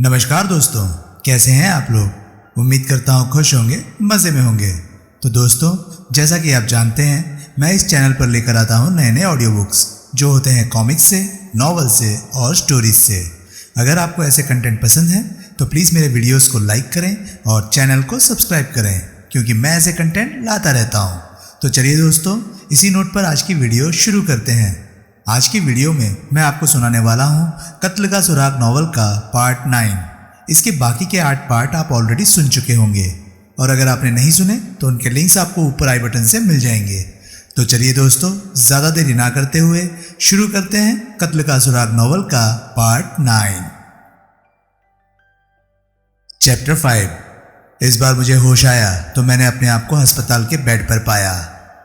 नमस्कार दोस्तों, कैसे हैं आप लोग। उम्मीद करता हूँ खुश होंगे, मज़े में होंगे। तो दोस्तों, जैसा कि आप जानते हैं, मैं इस चैनल पर लेकर आता हूँ नए नए ऑडियो बुक्स जो होते हैं कॉमिक्स से, नॉवल से और स्टोरीज से। अगर आपको ऐसे कंटेंट पसंद है तो प्लीज़ मेरे वीडियोज़ को लाइक करें और चैनल को सब्सक्राइब करें, क्योंकि मैं ऐसे कंटेंट लाता रहता हूँ। तो चलिए दोस्तों, इसी नोट पर आज की वीडियो शुरू करते हैं। आज की वीडियो में मैं आपको सुनाने वाला हूँ कत्ल का सुराग नॉवल का पार्ट 9। इसके बाकी के 8 पार्ट आप ऑलरेडी सुन चुके होंगे, और अगर आपने नहीं सुने तो उनके लिंक्स आपको ऊपर आई बटन से मिल जाएंगे। तो चलिए दोस्तों, ज़्यादा देरी ना करते हुए शुरू करते हैं कत्ल का सुराग नॉवल का पार्ट 9। चैप्टर 5। इस बार मुझे होश आया तो मैंने अपने आप को अस्पताल के बेड पर पाया।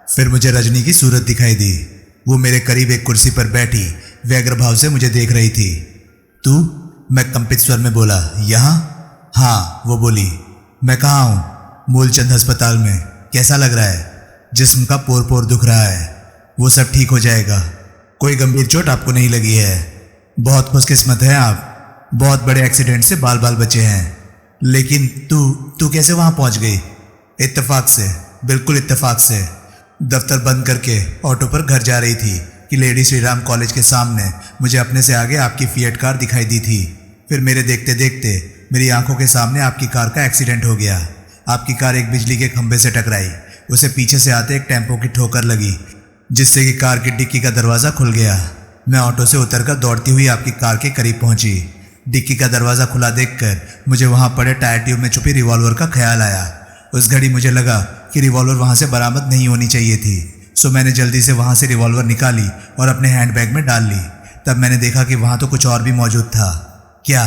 फिर मुझे रजनी की सूरत दिखाई दी। वो मेरे करीब एक कुर्सी पर बैठी व्यग्र भाव से मुझे देख रही थी। तू? मैं कंपित स्वर में बोला। यहाँ? हाँ, वो बोली। मैं कहाँ हूँ? मूलचंद अस्पताल में। कैसा लग रहा है? जिस्म का पोर पोर दुख रहा है। वो सब ठीक हो जाएगा। कोई गंभीर चोट आपको नहीं लगी है? बहुत खुशकिस्मत हैं आप, बहुत बड़े एक्सीडेंट से बाल बाल बचे हैं। लेकिन तू कैसे वहाँ पहुँच गई? इत्तेफाक से, बिल्कुल इत्तेफाक से। दफ्तर बंद करके ऑटो पर घर जा रही थी कि लेडी श्री राम कॉलेज के सामने मुझे अपने से आगे आपकी फिएट कार दिखाई दी थी। फिर मेरे देखते देखते मेरी आंखों के सामने आपकी कार का एक्सीडेंट हो गया। आपकी कार एक बिजली के खंभे से टकराई। उसे पीछे से आते एक टेम्पो की ठोकर लगी, जिससे कि कार की डिक्की का दरवाज़ा खुल गया। मैं ऑटो से उतरकर दौड़ती हुई आपकी कार के करीब पहुंची। डिक्की का दरवाज़ा खुला देखकर मुझे वहाँ पड़े टायर ट्यूब में छुपी रिवॉल्वर का ख्याल आया। उस घड़ी मुझे लगा कि रिवॉल्वर वहाँ से बरामद नहीं होनी चाहिए थी, सो मैंने जल्दी से वहाँ से रिवॉल्वर निकाली और अपने हैंडबैग में डाल ली। तब मैंने देखा कि वहाँ तो कुछ और भी मौजूद था। क्या?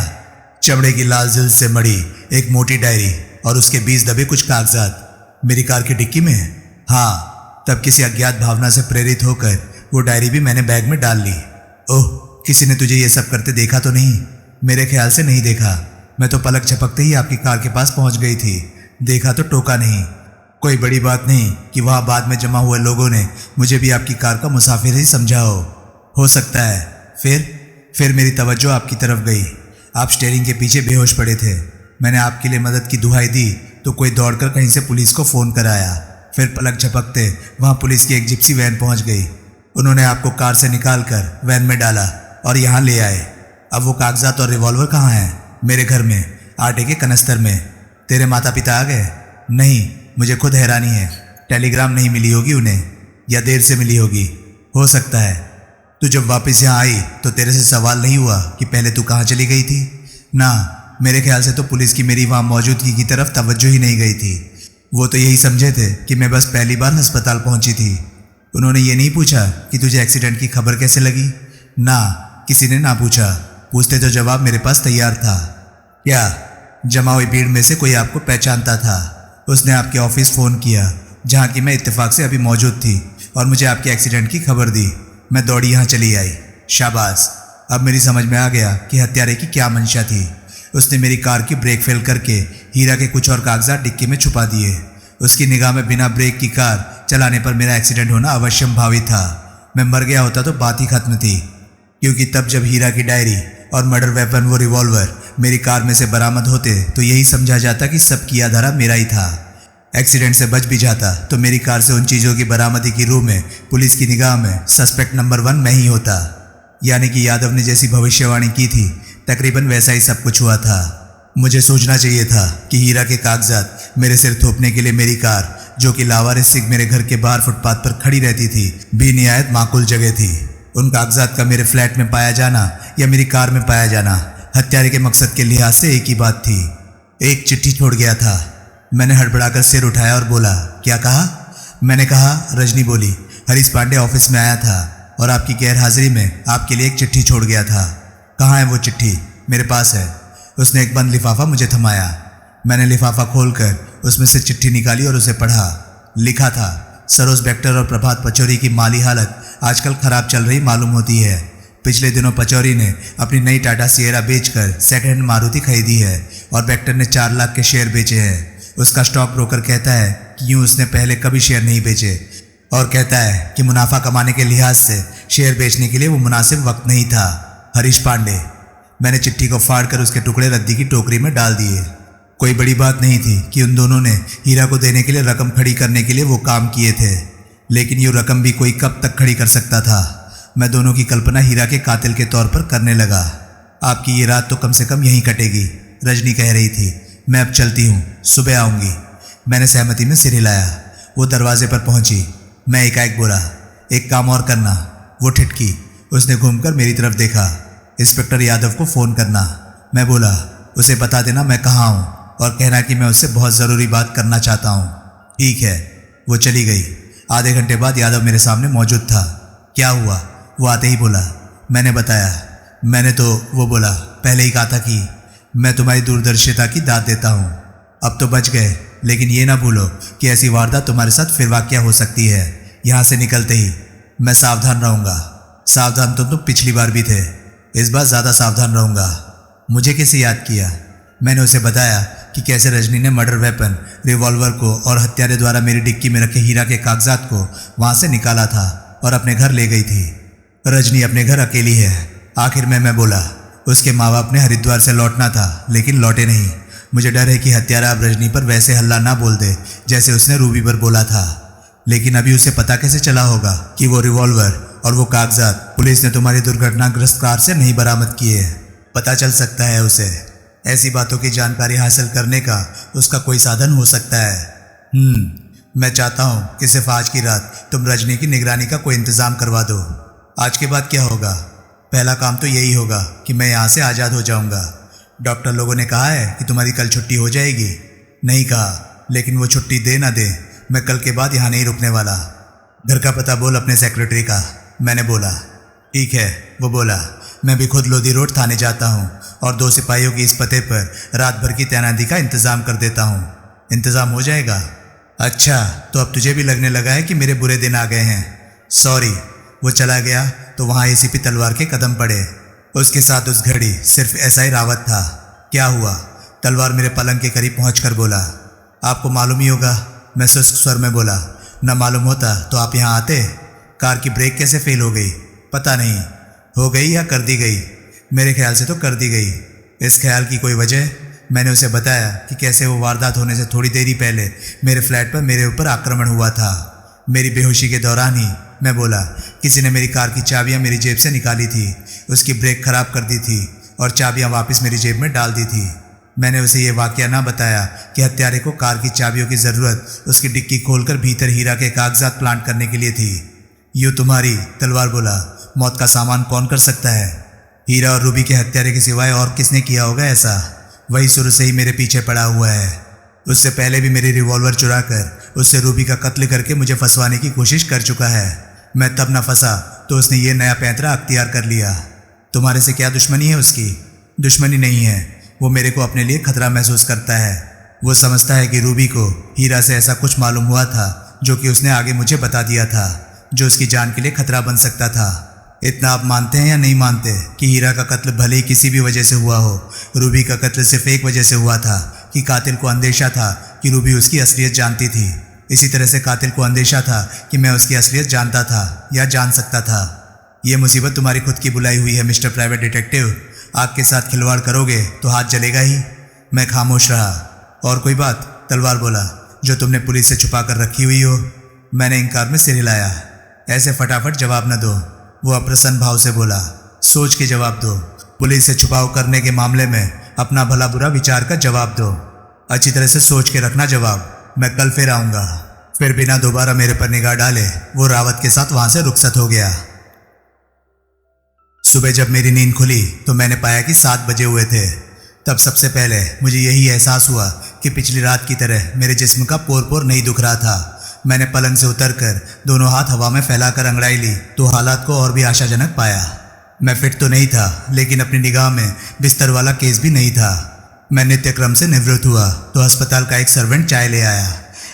चमड़े की लाल जिल्द से मड़ी एक मोटी डायरी और उसके 20 दबे कुछ कागजात मेरी कार की डिक्की में। हाँ, तब किसी अज्ञात भावना से प्रेरित होकर वो डायरी भी मैंने बैग में डाल ली। ओह, किसी ने तुझे ये सब करते देखा तो नहीं? मेरे ख्याल से नहीं देखा। मैं तो पलक झपकते ही आपकी कार के पास पहुँच गई थी। देखा तो टोका नहीं। कोई बड़ी बात नहीं कि वहाँ बाद में जमा हुए लोगों ने मुझे भी आपकी कार का मुसाफिर ही समझा हो सकता है। फिर मेरी तवज्जो आपकी तरफ गई। आप स्टीयरिंग के पीछे बेहोश पड़े थे। मैंने आपके लिए मदद की दुहाई दी तो कोई दौड़कर कहीं से पुलिस को फ़ोन कराया। फिर पलक झपकते वहाँ पुलिस की एक जिप्सी वैन पहुँच गई। उन्होंने आपको कार से निकाल कर वैन में डाला और यहाँ ले आए। अब वो कागजात और रिवॉल्वर कहाँ हैं? मेरे घर में, आटे के कनस्तर में। तेरे माता पिता आ गए? नहीं, मुझे खुद हैरानी है। टेलीग्राम नहीं मिली होगी उन्हें, या देर से मिली होगी। हो सकता है। तू जब वापस यहाँ आई तो तेरे से सवाल नहीं हुआ कि पहले तू कहाँ चली गई थी? ना, मेरे ख्याल से तो पुलिस की मेरी वहाँ मौजूदगी की तरफ तवज्जो ही नहीं गई थी। वो तो यही समझे थे कि मैं बस पहली बार अस्पताल पहुँची थी। उन्होंने ये नहीं पूछा कि तुझे एक्सीडेंट की खबर कैसे लगी? ना, किसी ने ना पूछा। पूछते तो जवाब मेरे पास तैयार था। क्या? जमा हुई भीड़ में से कोई आपको पहचानता था। उसने आपके ऑफिस फ़ोन किया, जहाँ की मैं इत्तेफाक से अभी मौजूद थी, और मुझे आपके एक्सीडेंट की खबर दी। मैं दौड़ी यहाँ चली आई। शाबाश, अब मेरी समझ में आ गया कि हत्यारे की क्या मंशा थी। उसने मेरी कार की ब्रेक फेल करके हीरा के कुछ और कागजात डिक्की में छुपा दिए। उसकी निगाह में बिना ब्रेक की कार चलाने पर मेरा एक्सीडेंट होना अवश्यंभावी था। मैं मर गया होता तो बात ही खत्म थी, क्योंकि तब जब हीरा की डायरी और मर्डर वेपन वो रिवॉल्वर मेरी कार में से बरामद होते तो यही समझा जाता कि सब किया धरा मेरा ही था। एक्सीडेंट से बच भी जाता तो मेरी कार से उन चीज़ों की बरामदी की रूह में पुलिस की निगाह में सस्पेक्ट नंबर 1 मैं ही होता। यानी कि यादव ने जैसी भविष्यवाणी की थी, तकरीबन वैसा ही सब कुछ हुआ था। मुझे सोचना चाहिए था कि हीरा के कागजात मेरे सिर थोपने के लिए मेरी कार, जो कि लावारिस सिंह मेरे घर के बाहर फुटपाथ पर खड़ी रहती थी, भी निहायत माकूल जगह थी। उन कागजात का मेरे फ्लैट में पाया जाना या मेरी कार में पाया जाना हत्यारे के मकसद के लिहाज से एक ही बात थी। एक चिट्ठी छोड़ गया था। मैंने हड़बड़ाकर सिर उठाया और बोला, क्या कहा? मैंने कहा, रजनी बोली, हरीश पांडे ऑफिस में आया था और आपकी गैर हाजिरी में आपके लिए एक चिट्ठी छोड़ गया था। कहाँ है वो चिट्ठी? मेरे पास है। उसने एक बंद लिफाफा मुझे थमाया। मैंने लिफाफा खोलकर उसमें से चिट्ठी निकाली और उसे पढ़ा। लिखा था, सरोज बेक्टर और प्रभात पचौरी की माली हालत आजकल खराब चल रही मालूम होती है। पिछले दिनों पचौरी ने अपनी नई टाटा सिएरा बेचकर सेकंड हैंड मारुति खरीदी है और बेक्टर ने 4 लाख के शेयर बेचे हैं। उसका स्टॉक ब्रोकर कहता है कि यूँ उसने पहले कभी शेयर नहीं बेचे, और कहता है कि मुनाफा कमाने के लिहाज से शेयर बेचने के लिए वो मुनासिब वक्त नहीं था। हरीश पांडे। मैंने चिट्ठी को फाड़कर उसके टुकड़े रद्दी की टोकरी में डाल दिए। कोई बड़ी बात नहीं थी कि उन दोनों ने हीरा को देने के लिए रकम खड़ी करने के लिए वो काम किए थे, लेकिन ये रकम भी कोई कब तक खड़ी कर सकता था। मैं दोनों की कल्पना हीरा के कातिल के तौर पर करने लगा। आपकी ये रात तो कम से कम यहीं कटेगी, रजनी कह रही थी। मैं अब चलती हूँ, सुबह आऊँगी। मैंने सहमति में सिर हिलाया। वो दरवाजे पर पहुंची। मैं एकाएक बोला, एक काम और करना। वो ठिठकी। उसने घूमकर मेरी तरफ देखा। इंस्पेक्टर यादव को फ़ोन करना। मैं बोला, उसे बता देना मैं कहाँ हूँ और कहना कि मैं उससे बहुत ज़रूरी बात करना चाहता हूँ। ठीक है। वो चली गई। आधे घंटे बाद यादव मेरे सामने मौजूद था। क्या हुआ? वो आते ही बोला। मैंने बताया। मैंने तो वो बोला पहले ही कहा था कि मैं तुम्हारी दूरदर्शिता की दाद देता हूँ। अब तो बच गए, लेकिन ये ना भूलो कि ऐसी वारदात तुम्हारे साथ फिर वाक़या हो सकती है। यहाँ से निकलते ही मैं सावधान रहूँगा। सावधान तो तुम पिछली बार भी थे, इस बार ज़्यादा सावधान रहूँगा। मुझे कैसे याद किया? मैंने उसे बताया कि कैसे रजनी ने मर्डर वेपन, रिवॉल्वर को और हत्यारे द्वारा मेरी डिक्की में रखे हीरा के कागजात को वहाँ से निकाला था और अपने घर ले गई थी। रजनी अपने घर अकेली है। आखिर में मैं बोला, उसके माँ बाप ने हरिद्वार से लौटना था, लेकिन लौटे नहीं। मुझे डर है कि हत्यारा अब रजनी पर वैसे हल्ला ना बोल दे जैसे उसने रूबी पर बोला था। लेकिन अभी उसे पता कैसे चला होगा कि वो रिवॉल्वर और वो कागजात पुलिस ने तुम्हारी दुर्घटनाग्रस्त कार से नहीं बरामद किए? पता चल सकता है उसे। ऐसी बातों की जानकारी हासिल करने का उसका कोई साधन हो सकता है। मैं चाहता हूँ कि सिर्फ आज की रात तुम रजनी की निगरानी का कोई इंतज़ाम करवा दो। आज के बाद क्या होगा? पहला काम तो यही होगा कि मैं यहाँ से आज़ाद हो जाऊँगा। डॉक्टर लोगों ने कहा है कि तुम्हारी कल छुट्टी हो जाएगी। नहीं कहा, लेकिन वो छुट्टी दे ना दे, मैं कल के बाद यहाँ नहीं रुकने वाला। घर का पता बोल अपने सेक्रेटरी का। मैंने बोला। ठीक है। वो बोला, मैं भी खुद लोधी रोड थाने जाता हूँ और 2 सिपाहियों की इस पते पर रात भर की तैनाती का इंतज़ाम कर देता हूँ। इंतज़ाम हो जाएगा? अच्छा, तो अब तुझे भी लगने लगा है कि मेरे बुरे दिन आ गए हैं। सॉरी। वो चला गया तो वहाँ एसीपी तलवार के कदम पड़े। उसके साथ उस घड़ी सिर्फ एसआई रावत था। क्या हुआ? तलवार मेरे पलंग के करीब पहुंचकर बोला, आपको मालूम ही होगा। मैं शुष्क स्वर में बोला, न मालूम होता तो आप यहाँ आते। कार की ब्रेक कैसे फेल हो गई? पता नहीं, हो गई या कर दी गई? मेरे ख्याल से तो कर दी गई। इस ख्याल की कोई वजह? मैंने उसे बताया कि कैसे वो वारदात होने से थोड़ी देरी पहले मेरे फ्लैट पर मेरे ऊपर आक्रमण हुआ था। मेरी बेहोशी के दौरान ही मैं बोला, किसी ने मेरी कार की चाबियां मेरी जेब से निकाली थी, उसकी ब्रेक खराब कर दी थी और चाबियां वापस मेरी जेब में डाल दी थी। मैंने उसे ये वाकया ना बताया कि हत्यारे को कार की चाबियों की ज़रूरत उसकी डिक्की खोलकर भीतर हीरा के कागजात प्लांट करने के लिए थी। यूँ तुम्हारी तलवार बोला, मौत का सामान कौन कर सकता है? हीरा और रूबी के हत्यारे के सिवाय और किसने किया होगा ऐसा? वही शुरू से ही मेरे पीछे पड़ा हुआ है। उससे पहले भी मेरी रिवॉल्वर चुराकर उससे रूबी का कत्ल करके मुझे फंसवाने की कोशिश कर चुका है। मैं तब न फंसा तो उसने ये नया पैंतरा अख्तियार कर लिया। तुम्हारे से क्या दुश्मनी है उसकी? दुश्मनी नहीं है, वो मेरे को अपने लिए खतरा महसूस करता है। वो समझता है कि रूबी को हीरा से ऐसा कुछ मालूम हुआ था जो कि उसने आगे मुझे बता दिया था, जो उसकी जान के लिए खतरा बन सकता था। इतना आप मानते हैं या नहीं मानते कि हीरा का कत्ल भले ही किसी भी वजह से हुआ हो, रूबी का कत्ल सिर्फ एक वजह से हुआ था कि कातिल को अंदेशा था कि रूबी उसकी असलियत जानती थी। इसी तरह से कातिल को अंदेशा था कि मैं उसकी असलियत जानता था या जान सकता था। यह मुसीबत तुम्हारी खुद की बुलाई हुई है मिस्टर प्राइवेट डिटेक्टिव। आग के साथ खिलवाड़ करोगे तो हाथ जलेगा ही। मैं खामोश रहा। और कोई बात? तलवार बोला, जो तुमने पुलिस से छुपा कर रखी हुई हो। मैंने इंकार में सिर हिलाया। ऐसे फटाफट जवाब न दो। वो अप्रसन्न भाव से बोला, सोच के जवाब दो। पुलिस से छुपाव करने के मामले में अपना भला बुरा विचार का जवाब दो। अच्छी तरह से सोच के रखना जवाब। मैं कल फिर आऊँगा। फिर बिना दोबारा मेरे पर निगाह डाले वो रावत के साथ वहाँ से रुखसत हो गया। सुबह जब मेरी नींद खुली तो मैंने पाया कि 7 बजे हुए थे। तब सबसे पहले मुझे यही एहसास हुआ कि पिछली रात की तरह मेरे जिस्म का पोर पोर नहीं दुख रहा था। मैंने पलंग से उतरकर दोनों हाथ हवा में फैलाकर अंगड़ाई ली तो हालात को और भी आशाजनक पाया। मैं फिट तो नहीं था, लेकिन अपनी निगाह में बिस्तर वाला केस भी नहीं था। मैं नित्य क्रम से निवृत्त हुआ तो अस्पताल का एक सर्वेंट चाय ले आया।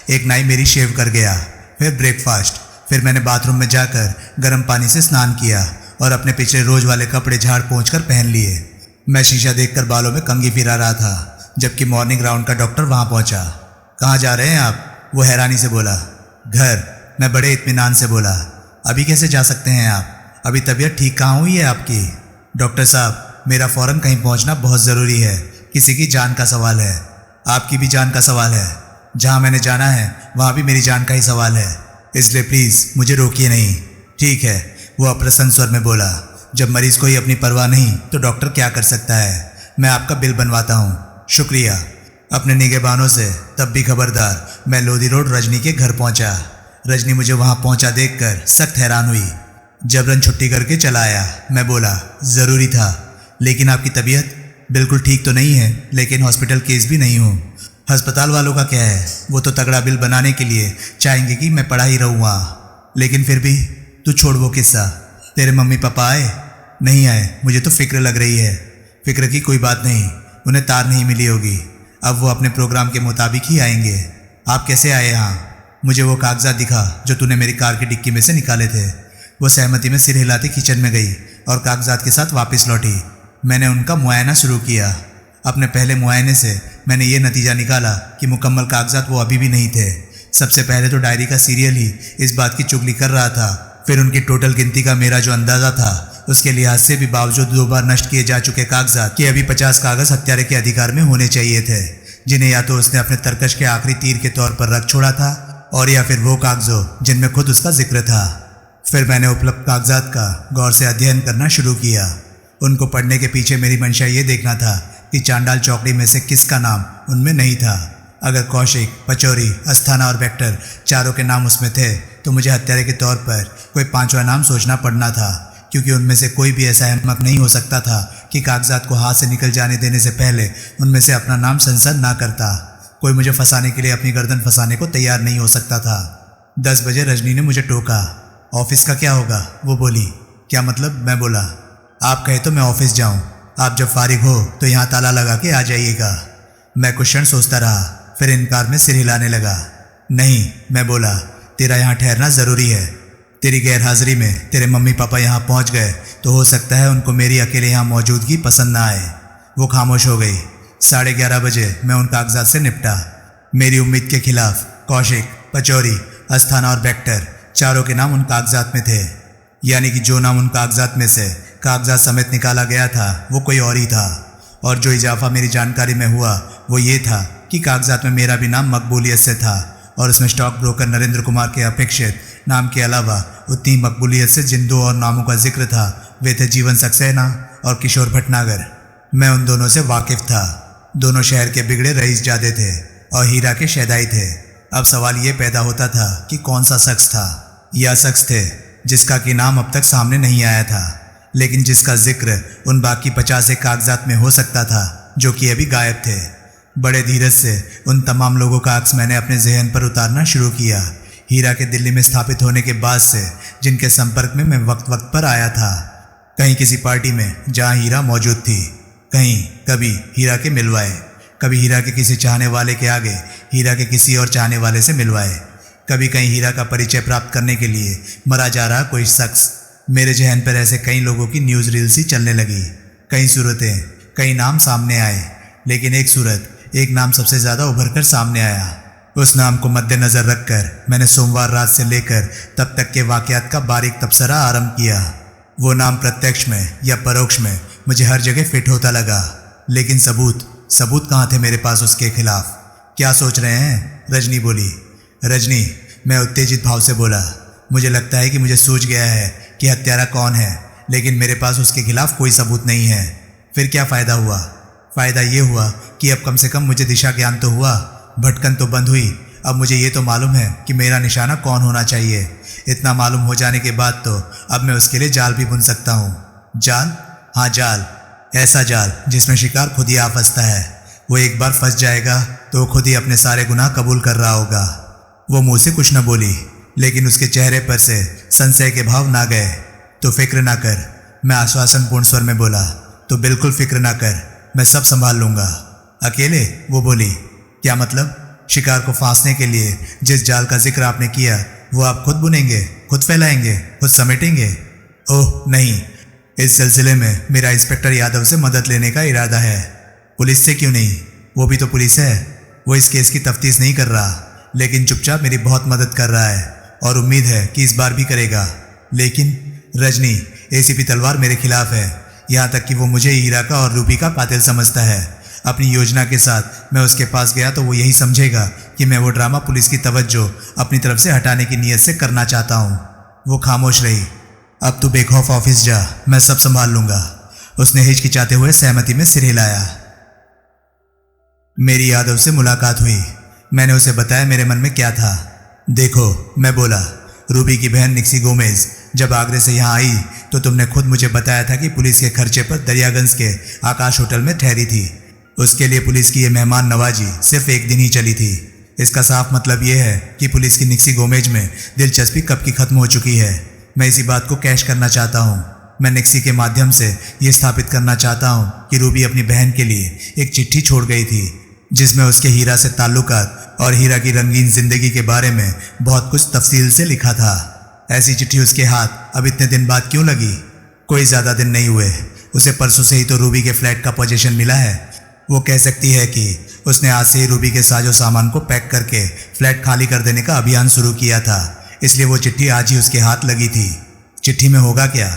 एक नाई मेरी शेव कर गया। फिर ब्रेकफास्ट। फिर मैंने बाथरूम में जाकर गर्म पानी से स्नान किया और अपने पिछले रोज वाले कपड़े झाड़ पोंछ कर पहन लिए। मैं शीशा देखकर बालों में कंघी फिरा रहा था, जबकि मॉर्निंग राउंड का डॉक्टर वहाँ पहुँचा। कहाँ जा रहे हैं आप? वो हैरानी से बोला। घर। मैं बड़े इत्मीनान से बोला। अभी कैसे जा सकते हैं आप? अभी तबीयत ठीक कहाँ हुई है आपकी? डॉक्टर साहब, मेरा फौरन कहीं पहुंचना बहुत ज़रूरी है। किसी की जान का सवाल है, आपकी भी जान का सवाल है। जहां मैंने जाना है वहां भी मेरी जान का ही सवाल है, इसलिए प्लीज़ मुझे रोकिए नहीं। ठीक है, वो अप्रसन्न स्वर में बोला। जब मरीज को ही अपनी परवाह नहीं तो डॉक्टर क्या कर सकता है। मैं आपका बिल बनवाता हूँ, शुक्रिया। अपने निगहबानों से तब भी खबरदार, मैं लोधी रोड रजनी के घर पहुंचा। रजनी मुझे वहां पहुंचा देखकर सख्त हैरान हुई। जबरन छुट्टी करके चला आया। मैं बोला, ज़रूरी था, लेकिन आपकी तबीयत बिल्कुल ठीक तो नहीं है, लेकिन हॉस्पिटल केस भी नहीं हूँ। अस्पताल वालों का क्या है, वो तो तगड़ा बिल बनाने के लिए चाहेंगे कि मैं पड़ा ही रहूँ वहाँ। लेकिन फिर भी तू छोड़ वो किस्सा। तेरे मम्मी पापा आए? नहीं आए। मुझे तो फिक्र लग रही है। फिक्र की कोई बात नहीं, उन्हें तार नहीं मिली होगी। अब वो अपने प्रोग्राम के मुताबिक ही आएंगे। आप कैसे आए यहाँ? मुझे वो कागजात दिखा जो तूने मेरी कार की डिक्की में से निकाले थे। वो सहमति में सिर हिलाते किचन में गई और कागजात के साथ वापस लौटी। मैंने उनका मुआयना शुरू किया। अपने पहले मुआयने से मैंने ये नतीजा निकाला कि मुकम्मल कागजात वो अभी भी नहीं थे। सबसे पहले तो डायरी का सीरियल ही इस बात की चुगली कर रहा था। फिर उनकी टोटल गिनती का मेरा जो अंदाज़ा था, उसके लिहाज से भी बावजूद 2 बार नष्ट किए जा चुके कागजात के अभी 50 कागज हत्यारे के अधिकार में होने चाहिए थे, जिन्हें या तो उसने अपने तरकश के आखिरी तीर के तौर पर रख छोड़ा था, और या फिर वो कागजों जिनमें खुद उसका जिक्र था। फिर मैंने उपलब्ध कागजात का गौर से अध्ययन करना शुरू किया। उनको पढ़ने के पीछे मेरी मंशा ये देखना था कि चांडाल चौकड़ी में से किसका नाम उनमें नहीं था। अगर कौशिक, पचौरी, अस्थाना और वेक्टर चारों के नाम उसमें थे तो मुझे हत्यारे के तौर पर कोई 5वां नाम सोचना पड़ना था, क्योंकि उनमें से कोई भी ऐसा अहमक नहीं हो सकता था कि कागजात को हाथ से निकल जाने देने से पहले उनमें से अपना नाम संसद ना करता। कोई मुझे फंसाने के लिए अपनी गर्दन फंसाने को तैयार नहीं हो सकता था। 10 बजे रजनी ने मुझे टोका। ऑफिस का क्या होगा? वो बोली। क्या मतलब? मैं बोला, आप कहे तो मैं ऑफिस जाऊं। आप जब फारिग हो तो यहाँ ताला लगा के आ जाइएगा। मैं कुछ क्षण सोचता रहा, फिर इनकार में सिर हिलाने लगा। नहीं, मैं बोला, तेरा यहाँ ठहरना ज़रूरी है। तेरी गैर हाजिरी में तेरे मम्मी पापा यहाँ पहुँच गए तो हो सकता है उनको मेरी अकेले यहाँ मौजूदगी पसंद ना आए। वो खामोश हो गई। 11:30 बजे मैं उन कागजात से निपटा। मेरी उम्मीद के खिलाफ कौशिक, पचौरी, अस्थाना और वेक्टर चारों के नाम उन कागजात में थे। यानी कि जो नाम उन कागजात में से कागजात समेत निकाला गया था वो कोई और ही था। और जो इजाफा मेरी जानकारी में हुआ वो ये था कि कागजात में मेरा भी नाम मकबूलियत से था, और उसमें स्टॉक ब्रोकर नरेंद्र कुमार के अपेक्षित नाम के अलावा उतनी मकबूलियत से जिन 2 और नामों का जिक्र था वे थे जीवन सक्सेना और किशोर भटनागर। मैं उन दोनों से वाकिफ था। दोनों शहर के बिगड़े रईसजादे थे और हीरा के शहदाई थे। अब सवाल ये पैदा होता था कि कौन सा शख्स था, या शख्स थे जिसका कि नाम अब तक सामने नहीं आया था, लेकिन जिसका जिक्र उन बाकी 50 कागजात में हो सकता था जो कि अभी गायब थे। बड़े धीरज से उन तमाम लोगों का अक्स मैंने अपने जहन पर उतारना शुरू किया। हीरा के दिल्ली में स्थापित होने के बाद से जिनके संपर्क में मैं वक्त वक्त पर आया था। कहीं किसी पार्टी में जहां हीरा मौजूद थी, कहीं कभी हीरा के मिलवाए, कभी हीरा के किसी चाहने वाले के आगे हीरा के किसी और चाहने वाले से मिलवाए, कभी कहीं हीरा का परिचय प्राप्त करने के लिए मरा जा रहा कोई शख्स। मेरे जहन पर ऐसे कई लोगों की न्यूज़ रील सी चलने लगी। कई सूरतें, कई नाम सामने आए, लेकिन एक सूरत, एक नाम सबसे ज़्यादा उभर कर सामने आया। उस नाम को मद्देनज़र रखकर मैंने सोमवार रात से लेकर तब तक के वाक़यात का बारीक तबसरा आरंभ किया। वो नाम प्रत्यक्ष में या परोक्ष में मुझे हर जगह फिट होता लगा, लेकिन सबूत कहाँ थे मेरे पास उसके खिलाफ? क्या सोच रहे हैं? रजनी बोली। रजनी, मैं उत्तेजित भाव से बोला, मुझे लगता है कि मुझे सूझ गया है कि हत्यारा कौन है, लेकिन मेरे पास उसके खिलाफ कोई सबूत नहीं है। फिर क्या फ़ायदा हुआ? फ़ायदा ये हुआ कि अब कम से कम मुझे दिशा ज्ञान तो हुआ, भटकन तो बंद हुई। अब मुझे ये तो मालूम है कि मेरा निशाना कौन होना चाहिए। इतना मालूम हो जाने के बाद तो अब मैं उसके लिए जाल भी बुन सकता हूँ। जाल? हाँ, जाल। ऐसा जाल जिसमें शिकार खुद ही आ फंसता है। वो एक बार फंस जाएगा तो वो खुद ही अपने सारे गुनाह कबूल कर रहा होगा। वो मुँह से कुछ न बोली, लेकिन उसके चेहरे पर से संशय के भाव ना गए। तो फिक्र ना कर, मैं आश्वासनपूर्ण स्वर में बोला। तो बिल्कुल फिक्र ना कर, मैं सब संभाल लूँगा। अकेले? वो बोली। क्या मतलब? शिकार को फांसने के लिए जिस जाल का जिक्र आपने किया वो आप खुद बुनेंगे, खुद फैलाएंगे, खुद समेटेंगे? ओह नहीं, इस सिलसिले में मेरा इंस्पेक्टर यादव से मदद लेने का इरादा है। पुलिस से क्यों नहीं? वो भी तो पुलिस है। वो इस केस की तफ्तीश नहीं कर रहा, लेकिन चुपचाप मेरी बहुत मदद कर रहा है और उम्मीद है कि इस बार भी करेगा। लेकिन रजनी, एसीपी तलवार मेरे खिलाफ है। यहाँ तक कि वो मुझे हीरा का और रूबी का कातिल समझता है। अपनी योजना के साथ मैं उसके पास गया तो वो यही समझेगा कि मैं वो ड्रामा पुलिस की तवज्जो अपनी तरफ से हटाने की नीयत से करना चाहता हूँ। वो खामोश रही। अब तू बेखौफ ऑफिस जा, मैं सब संभाल लूंगा। उसने हिचकिचाते हुए सहमति में सिर हिलाया। मेरी यादव से मुलाकात हुई। मैंने उसे बताया मेरे मन में क्या था। देखो, मैं बोला, रूबी की बहन निक्सी गोमेज जब आगरे से यहाँ आई तो तुमने खुद मुझे बताया था कि पुलिस के खर्चे पर दरियागंज के आकाश होटल में ठहरी थी। उसके लिए पुलिस की ये मेहमान नवाजी सिर्फ एक दिन ही चली थी। इसका साफ मतलब ये है कि पुलिस की निक्सी गोमेज में दिलचस्पी कब की खत्म हो चुकी है। मैं इसी बात को कैश करना चाहता हूँ। मैं निक्सी के माध्यम से ये स्थापित करना चाहता हूँ कि रूबी अपनी बहन के लिए एक चिट्ठी छोड़ गई थी जिसमें उसके हीरा से ताल्लुकात और हीरा की रंगीन जिंदगी के बारे में बहुत कुछ तफसील से लिखा था। ऐसी चिट्ठी उसके हाथ अब इतने दिन बाद क्यों लगी? कोई ज़्यादा दिन नहीं हुए, उसे परसों से ही तो रूबी के फ्लैट का पोजीशन मिला है। वो कह सकती है कि उसने आज से ही रूबी के साजो सामान को पैक करके फ्लैट खाली कर देने का अभियान शुरू किया था, इसलिए वो चिट्ठी आज ही उसके हाथ लगी थी। चिट्ठी में होगा क्या?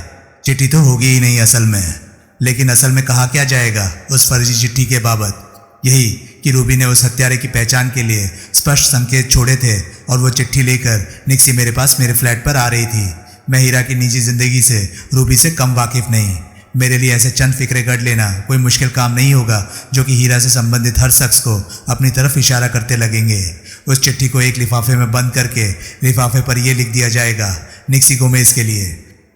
चिट्ठी तो होगी ही नहीं असल में, लेकिन असल में कहा क्या जाएगा उस फर्जी चिट्ठी के बाबत? यही कि रूबी ने उस हत्यारे की पहचान के लिए स्पष्ट संकेत छोड़े थे और वो चिट्ठी लेकर निक्सी मेरे पास मेरे फ्लैट पर आ रही थी। मैं हीरा की निजी जिंदगी से रूबी से कम वाकिफ नहीं। मेरे लिए ऐसे चंद फिक्रे गढ़ लेना कोई मुश्किल काम नहीं होगा जो कि हीरा से संबंधित हर शख्स को अपनी तरफ इशारा करते लगेंगे। उस चिट्ठी को एक लिफाफे में बंद करके लिफाफे पर यह लिख दिया जाएगा, निक्सी गोमेज के लिए।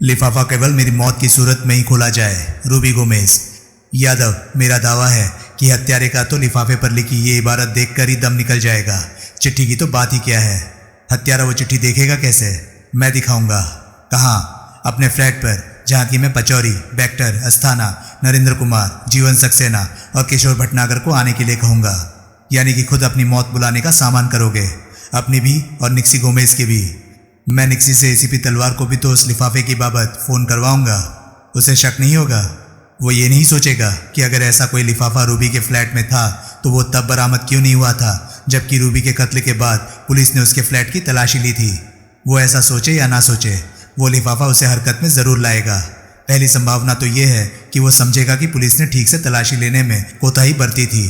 लिफाफा केवल मेरी मौत की सूरत में ही खोला जाए, रूबी गोमेज। यादव, मेरा दावा है कि हत्यारे का तो लिफाफे पर लिखी ये इबारत देखकर ही दम निकल जाएगा। चिट्ठी की तो बात ही क्या है। हत्यारा वो चिट्ठी देखेगा कैसे? मैं दिखाऊंगा। कहाँ? अपने फ्लैट पर, जहाँ की मैं पचौरी, बैक्टर, अस्थाना, नरेंद्र कुमार, जीवन सक्सेना और किशोर भटनागर को आने के लिए कहूँगा। यानी कि खुद अपनी मौत बुलाने का सामान करोगे, अपनी भी और निक्सी गोमेज की भी। मैं निक्सी से एसीपी तलवार को भी तो उस लिफाफे की बाबत फ़ोन करवाऊंगा। उसे शक नहीं होगा। वो ये नहीं सोचेगा कि अगर ऐसा कोई लिफाफा रूबी के फ्लैट में था तो वो तब बरामद क्यों नहीं हुआ था जबकि रूबी के कत्ल के बाद पुलिस ने उसके फ्लैट की तलाशी ली थी। वो ऐसा सोचे या ना सोचे, वो लिफाफा उसे हरकत में ज़रूर लाएगा। पहली संभावना तो ये है कि वो समझेगा कि पुलिस ने ठीक से तलाशी लेने में कोताही बरती थी।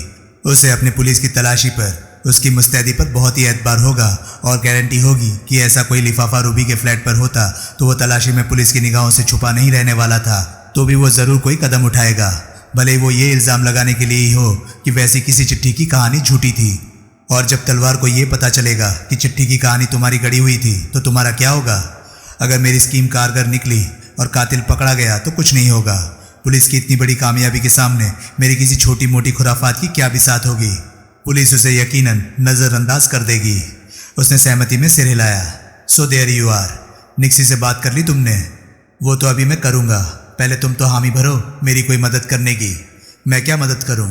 उसे अपनी पुलिस की तलाशी पर उसकी मुस्तैदी पर बहुत ही एतबार होगा और गारंटी होगी कि ऐसा कोई लिफाफा रूबी के फ्लैट पर होता तो वो तलाशी में पुलिस की निगाहों से छुपा नहीं रहने वाला था, तो भी वो ज़रूर कोई कदम उठाएगा, भले वो ये इल्ज़ाम लगाने के लिए ही हो कि वैसी किसी चिट्ठी की कहानी झूठी थी। और जब तलवार को ये पता चलेगा कि चिट्ठी की कहानी तुम्हारी गढ़ी हुई थी तो तुम्हारा क्या होगा? अगर मेरी स्कीम कारगर निकली और कातिल पकड़ा गया तो कुछ नहीं होगा। पुलिस की इतनी बड़ी कामयाबी के सामने मेरी किसी छोटी मोटी खुराफात की क्या बिसात होगी? पुलिस उसे यकीनन नज़रअंदाज कर देगी। उसने सहमति में सिर हिलाया। So there you are. Nixie से बात कर ली तुमने? वो तो अभी मैं करूँगा, पहले तुम तो हामी भरो मेरी कोई मदद करने की। मैं क्या मदद करूं?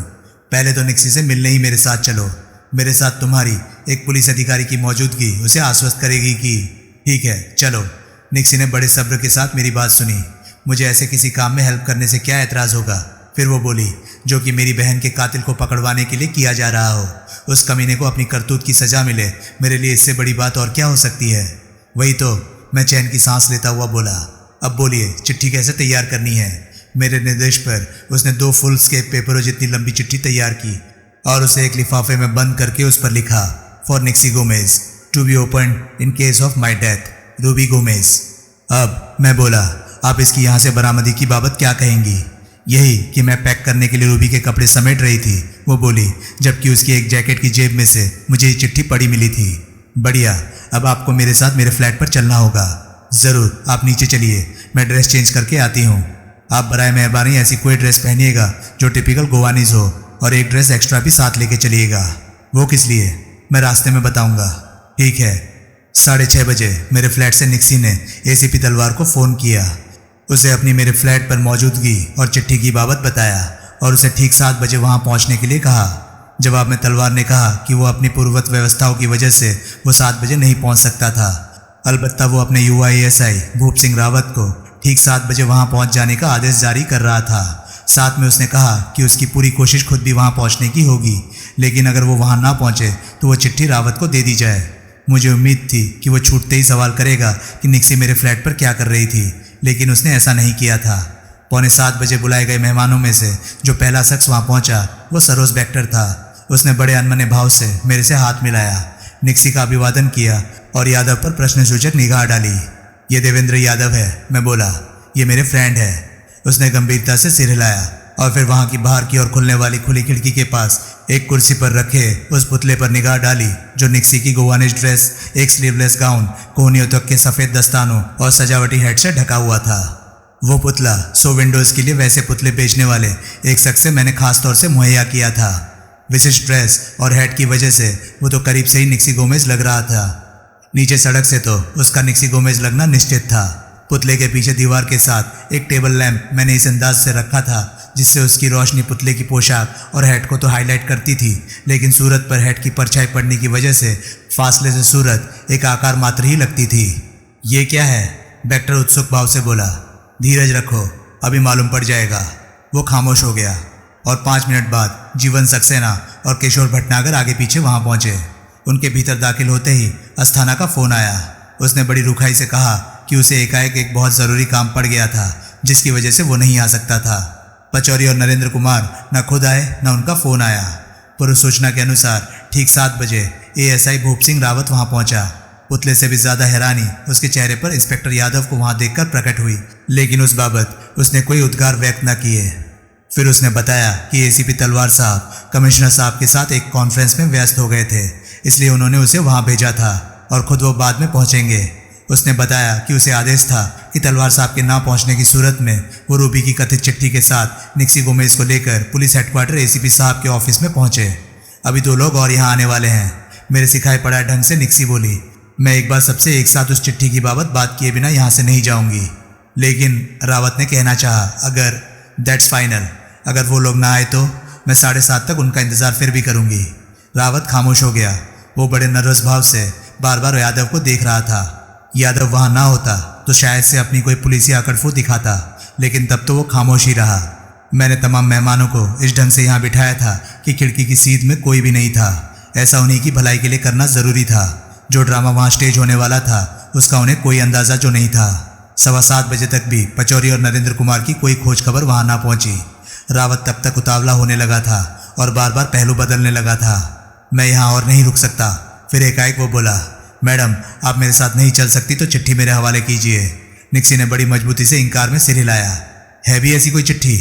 पहले तो निक्सी से मिलने ही मेरे साथ चलो। मेरे साथ तुम्हारी एक पुलिस अधिकारी की मौजूदगी उसे आश्वस्त करेगी कि ठीक है चलो। निक्सी ने बड़े सब्र के साथ मेरी बात सुनी। मुझे ऐसे किसी काम में हेल्प करने से क्या एतराज़ होगा? फिर वो बोली, जो कि मेरी बहन के कातिल को पकड़वाने के लिए किया जा रहा हो। उस कमीने को अपनी करतूत की सज़ा मिले, मेरे लिए इससे बड़ी बात और क्या हो सकती है? वही तो। मैं चैन की सांस लेता हुआ बोला, अब बोलिए चिट्ठी कैसे तैयार करनी है? मेरे निर्देश पर उसने 2 फुल स्केप पेपरों जितनी लंबी चिट्ठी तैयार की और उसे एक लिफाफे में बंद करके उस पर लिखा, for Nixie Gomez to be open in case of my death, Ruby Gomez. अब मैं बोला, आप इसकी यहाँ से बरामदी की बाबत क्या कहेंगी? यही कि मैं पैक करने के लिए रूबी के कपड़े समेट रही थी, वो बोली, जबकि उसकी एक जैकेट की जेब में से मुझे ये चिट्ठी पड़ी मिली थी। बढ़िया, अब आपको मेरे साथ मेरे फ्लैट पर चलना होगा। ज़रूर, आप नीचे चलिए, मैं ड्रेस चेंज करके आती हूँ। आप बराए मेहरबानी ऐसी कोई ड्रेस पहनिएगा जो टिपिकल गोवानीज हो, और एक ड्रेस एक्स्ट्रा भी साथ लेके चलिएगा। वो किस लिए? मैं रास्ते में बताऊँगा। ठीक है। 6:30 बजे मेरे फ्लैट से निक्सी ने एसीपी तलवार को फ़ोन किया। उसे अपनी मेरे फ्लैट पर मौजूदगी और चिट्ठी की बाबत बताया और उसे ठीक 7 बजे वहाँ पहुँचने के लिए कहा। जवाब में तलवार ने कहा कि वो अपनी पूर्ववत व्यवस्थाओं की वजह से वो 7 बजे नहीं पहुँच सकता था। अलबत्ता वो अपने युवा एएसआई भूप सिंह रावत को ठीक 7 बजे वहाँ पहुँच जाने का आदेश जारी कर रहा था। साथ में उसने कहा कि उसकी पूरी कोशिश खुद भी वहाँ पहुँचने की होगी, लेकिन अगर वो वहाँ ना पहुँचे तो वो चिट्ठी रावत को दे दी जाए। मुझे उम्मीद थी कि वो छूटते ही सवाल करेगा कि निक्सी मेरे फ्लैट पर क्या कर रही थी, लेकिन उसने ऐसा नहीं किया था। 7:15 बजे बुलाए गए मेहमानों में से जो पहला शख्स वहां पहुंचा वो सरोज बेक्टर था। उसने बड़े अनमने भाव से मेरे से हाथ मिलाया, निक्सी का अभिवादन किया और यादव पर प्रश्नसूचक निगाह डाली। ये देवेंद्र यादव है, मैं बोला। ये मेरे फ्रेंड है। उसने गंभीरता से सिर हिलाया और फिर वहां की बाहर की ओर खुलने वाली खुली खिड़की के पास एक कुर्सी पर रखे उस पुतले पर निगाह डाली जो निक्सी की गोवानिश ड्रेस, एक स्लीवलेस गाउन, कोहनियों तक के सफेद दस्तानों और सजावटी हेड से ढका हुआ था। वो पुतला सो विंडोज के लिए वैसे पुतले बेचने वाले एक शख्स से मैंने खास तौर से मुहैया किया था। विशिष्ट ड्रेस और हेड की वजह से वो तो करीब से ही निक्सी गोमेज लग रहा था। नीचे सड़क से तो उसका निक्सी गोमेज लगना निश्चित था। पुतले के पीछे दीवार के साथ एक टेबल लैंप मैंने इस अंदाज से रखा था जिससे उसकी रोशनी पुतले की पोशाक और हेड को तो हाईलाइट करती थी, लेकिन सूरत पर हेड की परछाई पड़ने की वजह से फासले से सूरत एक आकार मात्र ही लगती थी। ये क्या है? बेक्टर उत्सुक भाव से बोला। धीरज रखो, अभी मालूम पड़ जाएगा। वो खामोश हो गया और 5 मिनट बाद जीवन सक्सेना और किशोर भटनागर आगे पीछे वहां पहुंचे। उनके भीतर दाखिल होते ही अस्थाना का फोन आया। उसने बड़ी रुखाई से कहा कि उसे एकाएक एक बहुत ज़रूरी काम पड़ गया था जिसकी वजह से वो नहीं आ सकता था। पचौरी और नरेंद्र कुमार न खुद आए न उनका फ़ोन आया। पूर्व सूचना के अनुसार ठीक 7 बजे एएसआई भूप सिंह रावत वहां पहुंचा। पुतले से भी ज़्यादा हैरानी उसके चेहरे पर इंस्पेक्टर यादव को वहां देखकर प्रकट हुई, लेकिन उस बाबत उसने कोई उद्गार व्यक्त न किए। फिर उसने बताया कि एसीपी तलवार साहब कमिश्नर साहब के साथ एक कॉन्फ्रेंस में व्यस्त हो गए थे, इसलिए उन्होंने उसे वहां भेजा था और खुद वो बाद में पहुंचेंगे। उसने बताया कि उसे आदेश था कि तलवार साहब के ना पहुंचने की सूरत में वो रूबी की कथित चिट्ठी के साथ निक्सी गोमेज को लेकर पुलिस हेडक्वार्टर एसीपी साहब के ऑफिस में पहुंचे। अभी 2 लोग और यहाँ आने वाले हैं। मेरे सिखाए पड़ा ढंग से निक्सी बोली। मैं एक बार सबसे एक साथ उस चिट्ठी की बात किए बिना यहाँ से नहीं जाऊंगी। लेकिन रावत ने कहना चाहा, अगर दैट्स फाइनल, अगर वो लोग ना आए तो मैं 7:30 तक उनका इंतजार फिर भी करूंगी। रावत खामोश हो गया। वो बड़े नर्वस भाव से बार बार यादव को देख रहा था। यादव वहां ना होता तो शायद से अपनी कोई पुलिसी आकड़फू दिखाता, लेकिन तब तो वो खामोश ही रहा। मैंने तमाम मेहमानों को इस ढंग से यहाँ बिठाया था कि खिड़की की सीध में कोई भी नहीं था। ऐसा उन्हीं की भलाई के लिए करना जरूरी था। जो ड्रामा वहाँ स्टेज होने वाला था उसका उन्हें कोई अंदाजा जो नहीं था। 7:15 बजे तक भी पचौरी और नरेंद्र कुमार की कोई खोज खबर वहां ना पहुंची। रावत तब तक उतावला होने लगा था और बार बार पहलू बदलने लगा था। मैं यहाँ और नहीं रुक सकता। फिर एकाएक वो बोला, मैडम आप मेरे साथ नहीं चल सकती तो चिट्ठी मेरे हवाले कीजिए। निक्सी ने बड़ी मजबूती से इनकार में सिर हिलाया। है भी ऐसी कोई चिट्ठी?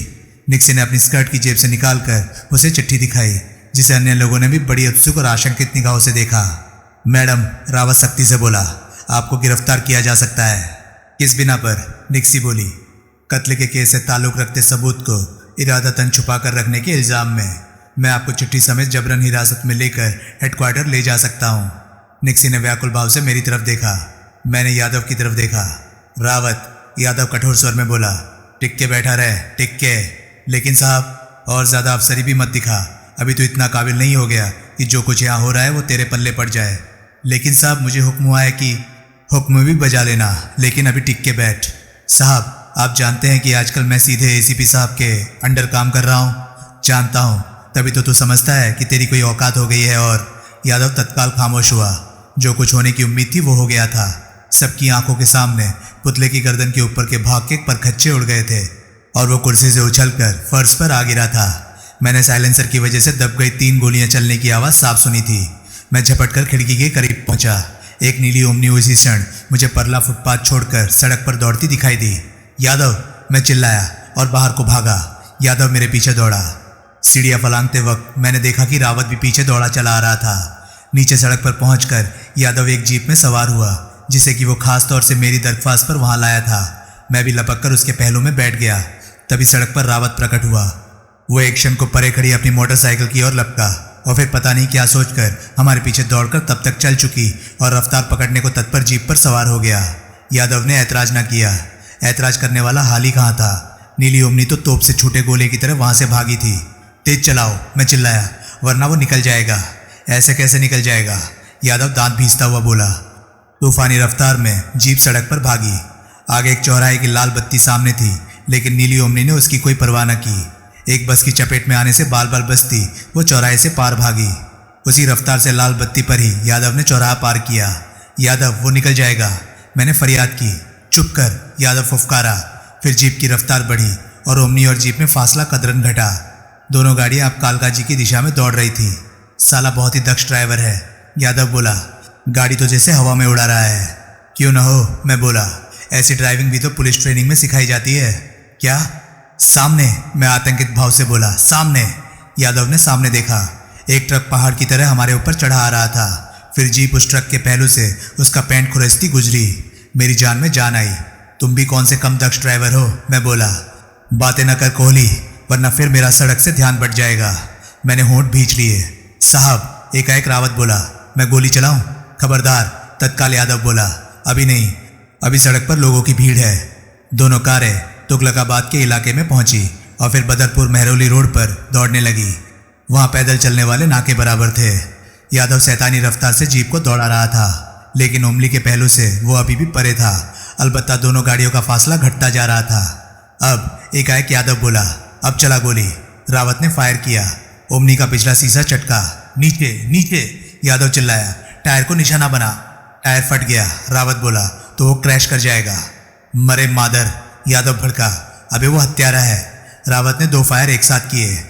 निक्सी ने अपनी स्कर्ट की जेब से निकालकर उसे चिट्ठी दिखाई, जिसे अन्य लोगों ने भी बड़ी उत्सुक और आशंकित निगाहों से देखा। मैडम, रावत सख्ती से बोला, आपको गिरफ्तार किया जा सकता है। किस बिना पर? निक्सी बोली। कत्ल के केस से ताल्लुक रखते सबूत को इरादतन छुपा कर रखने के इल्जाम में मैं आपको चिट्ठी समेत जबरन हिरासत में लेकर हेडक्वार्टर ले जा सकता हूँ। निक्सी ने व्याकुल भाव से मेरी तरफ देखा। मैंने यादव की तरफ देखा। रावत, यादव कठोर स्वर में बोला, टिक के बैठा रहे, टिक के। लेकिन साहब, और ज्यादा अफसरी भी मत दिखा। अभी तो इतना काबिल नहीं हो गया कि जो कुछ यहाँ हो रहा है वो तेरे पल्ले पड़ जाए। लेकिन साहब, मुझे हुक्म हुआ है कि हुक्म भी बजा लेना, लेकिन अभी टिक के बैठ। साहब, आप जानते हैं कि आजकल मैं सीधे एसीपी साहब के अंडर काम कर रहा हूँ। जानता हूँ, तभी तो तू समझता है कि तेरी कोई औकात हो गई है। और यादव तत्काल खामोश हुआ। जो कुछ होने की उम्मीद थी वो हो गया था। सबकी आंखों के सामने पुतले की गर्दन के ऊपर के भाग के परखच्चे उड़ गए थे और वो कुर्सी से उछलकर फर्श पर आ गिरा था। मैंने साइलेंसर की वजह से दब गई 3 गोलियां चलने की आवाज़ साफ सुनी थी। मैं झपटकर खिड़की के करीब पहुंचा। एक नीली ओमनी उसी क्षण मुझे परला फुटपाथ छोड़कर सड़क पर दौड़ती दिखाई दी। यादव, मैं चिल्लाया और बाहर को भागा। यादव मेरे पीछे दौड़ा। सीढ़ियां फलांगते वक्त मैंने देखा कि रावत भी पीछे दौड़ा चला आ रहा था। नीचे सड़क पर पहुंचकर यादव एक जीप में सवार हुआ, जिसे कि वो खास तौर से मेरी दरख्वास्त पर वहां लाया था। मैं भी लपक कर उसके पहलू में बैठ गया। तभी सड़क पर रावत प्रकट हुआ। वो एक क्षण को परे खड़ी अपनी मोटरसाइकिल की ओर लपका और फिर पता नहीं क्या सोचकर हमारे पीछे दौड़कर तब तक चल चुकी और रफ्तार पकड़ने को तत्पर जीप पर सवार हो गया। यादव ने ऐतराज न किया। ऐतराज करने वाला हाल ही कहाँ था। नीली ओमनी तो तोप से छूटे गोले की तरह वहां से भागी थी। तेज चलाओ, मैं चिल्लाया, वरना वो निकल जाएगा। ऐसे कैसे निकल जाएगा? यादव दांत भींचता हुआ बोला। तूफानी रफ्तार में जीप सड़क पर भागी। आगे एक चौराहे की लाल बत्ती सामने थी, लेकिन नीली ओमनी ने उसकी कोई परवाह न की। एक बस की चपेट में आने से बाल बाल बचती वो चौराहे से पार भागी। उसी रफ्तार से लाल बत्ती पर ही यादव ने चौराहा पार किया। यादव, वो निकल जाएगा, मैंने फरियाद की। चुप कर, यादव फुफकारा। फिर जीप की रफ्तार बढ़ी और ओमनी और जीप में फासला कदरन घटा। दोनों गाड़ियां अब कालका जी की दिशा में दौड़ रही थी। साला बहुत ही दक्ष ड्राइवर है, यादव बोला। गाड़ी तो जैसे हवा में उड़ा रहा है। क्यों ना हो, मैं बोला। ऐसी ड्राइविंग भी तो पुलिस ट्रेनिंग में सिखाई जाती है। क्या? सामने, मैं आतंकित भाव से बोला। सामने। यादव ने सामने देखा। एक ट्रक पहाड़ की तरह हमारे ऊपर चढ़ा आ रहा था। फिर जीप उस ट्रक के पहलू से उसका पैंट खुरसती गुजरी। मेरी जान में जान आई। तुम भी कौन से कम दक्ष ड्राइवर हो, मैं बोला। बातें न कर कोहली, वरना फिर मेरा सड़क से ध्यान बट जाएगा। मैंने होंठ भींच लिए। साहब, एकाएक रावत बोला। मैं गोली चलाऊं? खबरदार, तत्काल यादव बोला। अभी नहीं, अभी सड़क पर लोगों की भीड़ है। दोनों कारें तुगलकाबाद के इलाके में पहुंची और फिर बदरपुर मेहरौली रोड पर दौड़ने लगी। वहां पैदल चलने वाले ना के बराबर थे। यादव शैतानी रफ्तार से जीप को दौड़ा रहा था, लेकिन ओमली के पहलू से वो अभी भी परे था। अलबत्ता दोनों गाड़ियों का फासला घटता जा रहा था। अब एकाएक यादव बोला, अब चला गोली। रावत ने फायर किया। ओमनी का पिछला शीशा चटका। नीचे नीचे, यादव चिल्लाया। टायर को निशाना बना। टायर फट गया। रावत बोला, तो वो क्रैश कर जाएगा। मरे मादर, यादव भड़का। अबे वो हत्यारा है। रावत ने 2 फायर एक साथ किए।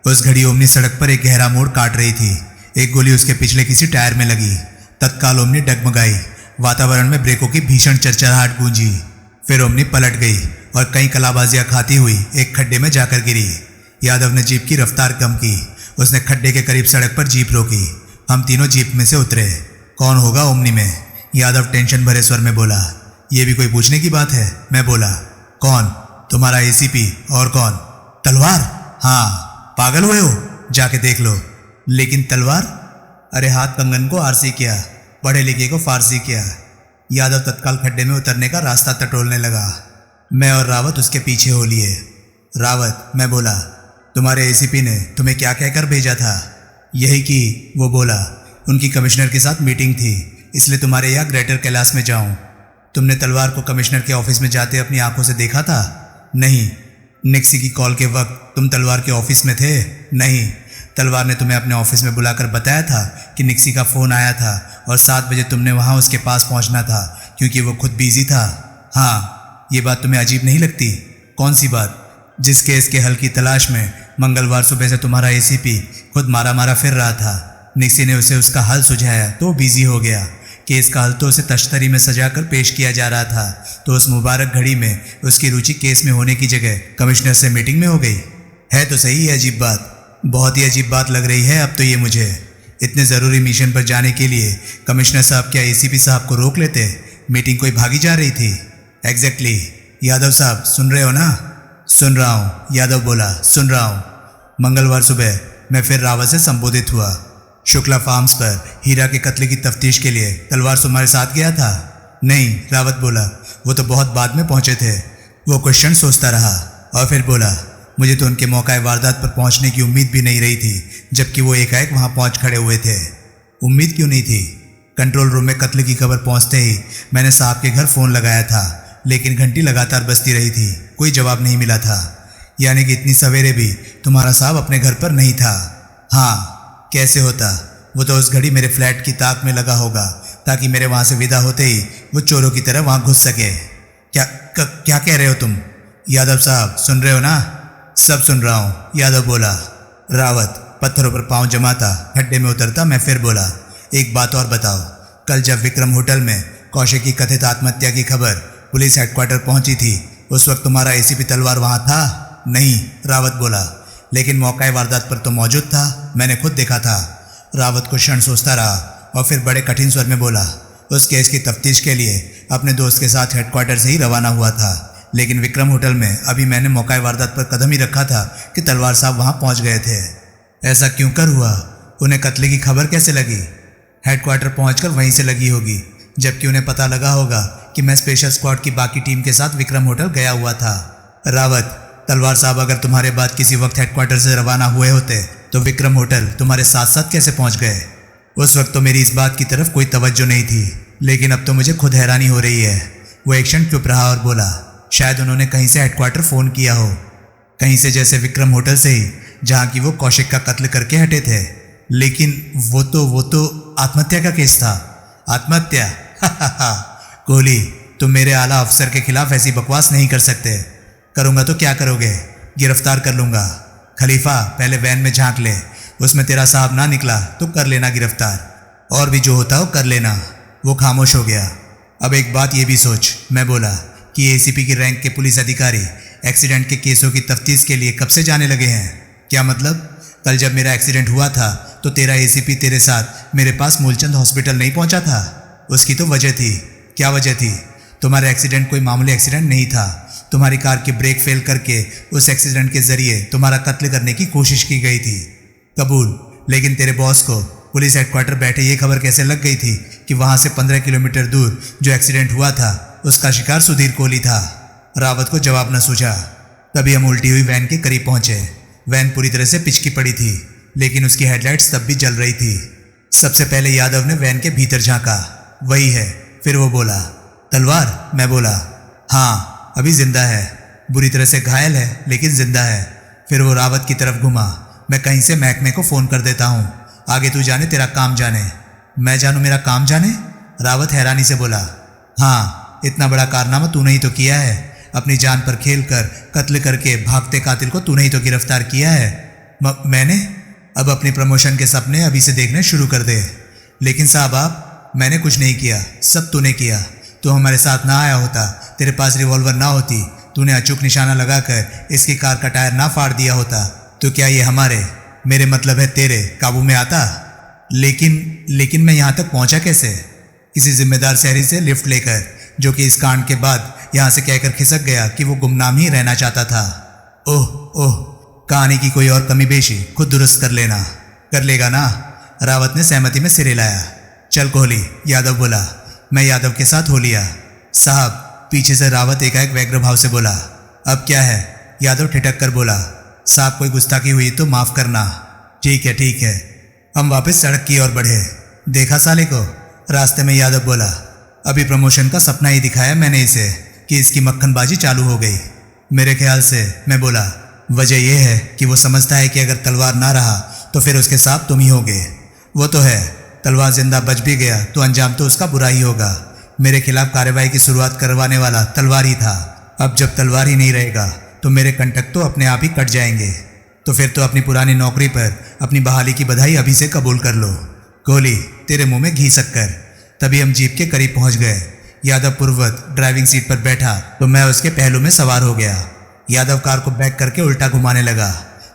उस घड़ी ओमनी सड़क पर एक गहरा मोड़ काट रही थी। एक गोली उसके पिछले किसी टायर में लगी। तत्काल ओमनी डगमगाई। वातावरण में ब्रेकों की भीषण चरचराहट गूंजी। फिर ओमनी पलट गई और कई कलाबाजियां खाती हुई एक खड्डे में जाकर गिरी। यादव ने जीप की रफ्तार कम की। उसने खड्डे के करीब सड़क पर जीप रोकी। हम तीनों जीप में से उतरे। कौन होगा ओमनी में? यादव टेंशन भरे स्वर में बोला। यह भी कोई पूछने की बात है, मैं बोला। कौन? तुम्हारा एसीपी। और कौन? तलवार। हाँ, पागल हुए हो? जाके देख लो। लेकिन तलवार? अरे हाथ कंगन को आरसी किया, पढ़े लिखे को फारसी किया। यादव तत्काल खड्डे में उतरने का रास्ता टटोलने लगा। मैं और रावत उसके पीछे हो लिए। रावत, मैं बोला, तुम्हारे एसीपी ने तुम्हें क्या कहकर भेजा था? यही कि, वो बोला, उनकी कमिश्नर के साथ मीटिंग थी, इसलिए तुम्हारे यहाँ ग्रेटर कैलाश में जाऊं। तुमने तलवार को कमिश्नर के ऑफिस में जाते अपनी आंखों से देखा था? नहीं। निक्सी की कॉल के वक्त तुम तलवार के ऑफिस में थे? नहीं। तलवार ने तुम्हें अपने ऑफिस में बुलाकर बताया था कि निक्सी का फ़ोन आया था और 7 बजे तुमने वहाँ उसके पास पहुँचना था क्योंकि वो खुद बिजी था। हाँ, ये बात तुम्हें अजीब नहीं लगती? कौन सी बात? जिस केस के हल की तलाश में मंगलवार सुबह से तुम्हारा एसीपी खुद मारा मारा फिर रहा था। निक्सी ने उसे उसका हल सुझाया तो बिजी हो गया। केस का हल तो उसे तश्तरी में सजाकर पेश किया जा रहा था, तो उस मुबारक घड़ी में उसकी रुचि केस में होने की जगह कमिश्नर से मीटिंग में हो गई। है तो सही है अजीब बात। बहुत ही अजीब बात लग रही है अब तो ये मुझे। इतने ज़रूरी मिशन पर जाने के लिए कमिश्नर साहब क्या एसीपी साहब को रोक लेते? मीटिंग कोई भागी जा रही थी। एग्जैक्टली। यादव साहब, सुन रहे हो ना? सुन रहा हूँ, यादव बोला, सुन रहा हूँ। मंगलवार सुबह मैं फिर रावत से संबोधित हुआ। शुक्ला फार्म्स पर हीरा के कत्ले की तफ्तीश के लिए तलवार तुम्हारे साथ गया था? नहीं, रावत बोला, वो तो बहुत बाद में पहुंचे थे। वो क्वेश्चन सोचता रहा और फिर बोला, मुझे तो उनके मौका वारदात पर पहुंचने की उम्मीद भी नहीं रही थी, जबकि वो एकाएक वहां पहुंच खड़े हुए थे। उम्मीद क्यों नहीं थी? कंट्रोल रूम में कत्ल की खबर पहुंचते ही मैंने साहब के घर फ़ोन लगाया था, लेकिन घंटी लगातार बजती रही थी, कोई जवाब नहीं मिला था। यानी कि इतनी सवेरे भी तुम्हारा साहब अपने घर पर नहीं था? हाँ। कैसे होता? वो तो उस घड़ी मेरे फ्लैट की ताक में लगा होगा ताकि मेरे वहाँ से विदा होते ही वो चोरों की तरह वहाँ घुस सके। क्या कह रहे हो तुम? यादव साहब, सुन रहे हो ना? सब सुन रहा हूँ, यादव बोला। रावत पत्थरों पर पांव जमाता खड्डे में उतरता मैं फिर बोला, एक बात और बताओ, कल जब विक्रम होटल में कौशिक की कथित आत्महत्या की खबर पुलिस हेडक्वार्टर पहुंची थी, उस वक्त तुम्हारा एसीपी तलवार वहाँ था? नहीं, रावत बोला, लेकिन मौका वारदात पर तो मौजूद था, मैंने खुद देखा था। रावत कुछ क्षण सोचता रहा और फिर बड़े कठिन स्वर में बोला, उस केस की तफ्तीश के लिए अपने दोस्त के साथ हेडक्वार्टर से ही रवाना हुआ था, लेकिन विक्रम होटल में अभी मैंने मौका वारदात पर कदम ही रखा था कि तलवार साहब वहाँ पहुँच गए थे। ऐसा क्यों कर हुआ? उन्हें कत्ले की खबर कैसे लगी? हेडक्वार्टर पहुँचकर वहीं से लगी होगी, जबकि उन्हें पता लगा होगा कि मैं स्पेशल स्क्वाड की बाकी टीम के साथ विक्रम होटल गया हुआ था। रावत, तलवार साहब अगर तुम्हारे बाद किसी वक्त हेडक्वार्टर से रवाना हुए होते तो विक्रम होटल तुम्हारे साथ साथ कैसे पहुंच गए? उस वक्त तो मेरी इस बात की तरफ कोई तवज्जो नहीं थी, लेकिन अब तो मुझे खुद हैरानी हो रही है। वो एक क्षण चुप रहा और बोला, शायद उन्होंने कहीं से हेडक्वार्टर फ़ोन किया हो, कहीं से, जैसे विक्रम होटल से ही, जहाँ की वो कौशिक का कत्ल करके हटे थे। लेकिन वो तो आत्महत्या का केस था। आत्महत्या? कोहली, तुम मेरे आला अफसर के खिलाफ ऐसी बकवास नहीं कर सकते। करूँगा तो क्या करोगे? गिरफ्तार कर लूँगा। खलीफा पहले वैन में झांक ले, उसमें तेरा साहब ना निकला तो कर लेना गिरफ्तार, और भी जो होता हो कर लेना। वो खामोश हो गया। अब एक बात ये भी सोच, मैं बोला, कि एसीपी की रैंक के पुलिस अधिकारी एक्सीडेंट के केसों की तफ्तीश के लिए कब से जाने लगे हैं? क्या मतलब? कल जब मेरा एक्सीडेंट हुआ था तो तेरा एसीपी तेरे साथ मेरे पास मूलचंद हॉस्पिटल नहीं पहुंचा था? उसकी तो वजह थी। क्या वजह थी? तुम्हारा एक्सीडेंट कोई मामूली एक्सीडेंट नहीं था। तुम्हारी कार की ब्रेक फेल करके उस एक्सीडेंट के जरिए तुम्हारा कत्ल करने की कोशिश की गई थी। कबूल। लेकिन तेरे बॉस को पुलिस हेडक्वार्टर बैठे ये खबर कैसे लग गई थी कि वहां से 15 किलोमीटर दूर जो एक्सीडेंट हुआ था उसका शिकार सुधीर कोहली था? रावत को जवाब न सूझा। तभी हम उल्टी हुई वैन के करीब पहुंचे। वैन पूरी तरह से पिचकी पड़ी थी, लेकिन उसकी हेडलाइट्स तब भी जल रही थी। सबसे पहले यादव ने वैन के भीतर झांका। वही है। फिर वो बोला, तलवार? मैं बोला, हाँ, अभी जिंदा है, बुरी तरह से घायल है लेकिन जिंदा है। फिर वो रावत की तरफ घुमा। मैं कहीं से महकमे को फ़ोन कर देता हूँ, आगे तू जाने तेरा काम जाने। मैं जानूँ मेरा काम जाने? रावत हैरानी से बोला, हाँ, इतना बड़ा कारनामा तूने ही तो किया है। अपनी जान पर खेल कर कत्ल करके भागते कातिल को तूने ही तो गिरफ्तार किया है। मैंने? अब अपनी प्रमोशन के सपने अभी से देखने शुरू कर दे। लेकिन साहब आप, मैंने कुछ नहीं किया, सब तूने किया। तू हमारे साथ ना आया होता, तेरे पास रिवॉल्वर ना होती, तूने अचूक निशाना लगाकर इसकी कार का टायर ना फाड़ दिया होता, तो क्या ये मेरे मतलब है तेरे काबू में आता? लेकिन मैं यहाँ तक पहुँचा कैसे? किसी जिम्मेदार शहरी से लिफ्ट लेकर, जो कि इस कांड के बाद यहाँ से कहकर खिसक गया कि वो गुमनाम ही रहना चाहता था। ओह ओह, कहानी की कोई और कमी बेशी खुद दुरुस्त कर लेना। कर लेगा ना? रावत ने सहमति में सिर हिलाया। चल कोहली, यादव बोला। मैं यादव के साथ हो लिया। साहब, पीछे से रावत एकाएक व्यग्र भाव से बोला। अब क्या है? यादव ठिठक कर बोला, साहब कोई गुस्ताखी हुई तो माफ करना। ठीक है ठीक है। हम वापस सड़क की ओर बढ़े। देखा साले को? रास्ते में यादव बोला, अभी प्रमोशन का सपना ही दिखाया मैंने इसे कि इसकी मक्खनबाजी चालू हो गई। मेरे ख्याल से। मैं बोला, वजह यह है कि वो समझता है कि अगर तलवार ना रहा तो फिर उसके साथ तुम ही होगे। वो तो है, तलवार जिंदा बच भी गया तो अंजाम तो उसका बुरा ही होगा। मेरे खिलाफ कार्रवाई की शुरुआत करवाने वाला तलवार ही था। अब जब तलवार ही नहीं रहेगा तो मेरे कंटक तो अपने आप ही कट जाएंगे। तो फिर तो अपनी पुरानी नौकरी पर अपनी बहाली की बधाई अभी से कबूल कर लो। कोहली, तेरे मुंह में घी शक्कर। तभी हम जीप के करीब पहुंच गए। यादव पूर्ववत ड्राइविंग सीट पर बैठा तो मैं उसके पहलू में सवार हो गया। यादव कार को बैक करके उल्टा घुमाने लगा।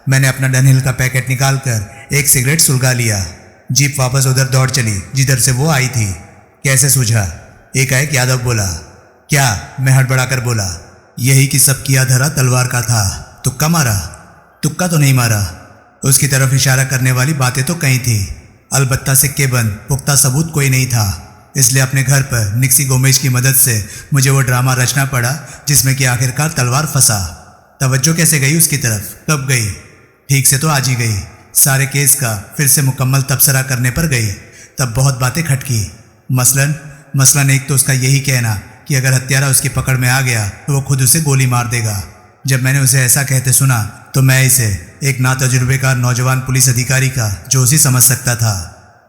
मैंने अपना डनहिल का पैकेट निकालकर एक सिगरेट सुलगा लिया। जीप वापस उधर दौड़ चली जिधर से वो आई थी। कैसे सूझा? एकाएक यादव बोला। क्या? मैं हड़बड़ाकर बोला, यही कि सब किया धरा तलवार का था। तुक्का मारा? तुक्का तो नहीं मारा। उसकी तरफ इशारा करने वाली बातें तो कहीं थी, अलबत्ता सिक्के बंद पुख्ता सबूत कोई नहीं था। इसलिए अपने घर पर निक्सी गोमेज की मदद से मुझे वो ड्रामा रचना पड़ा जिसमें कि आखिरकार तलवार फंसा। तवज्जो कैसे गई उसकी तरफ? कब गई? ठीक से तो आज ही गई। सारे केस का फिर से मुकम्मल तबसरा करने पर गई। तब बहुत बातें खटकी। मसलन एक तो उसका यही कहना कि अगर हत्यारा उसकी पकड़ में आ गया तो वो खुद उसे गोली मार देगा। जब मैंने उसे ऐसा कहते सुना तो मैं इसे एक नातजुर्बेकार नौजवान पुलिस अधिकारी का जोश ही समझ सकता था।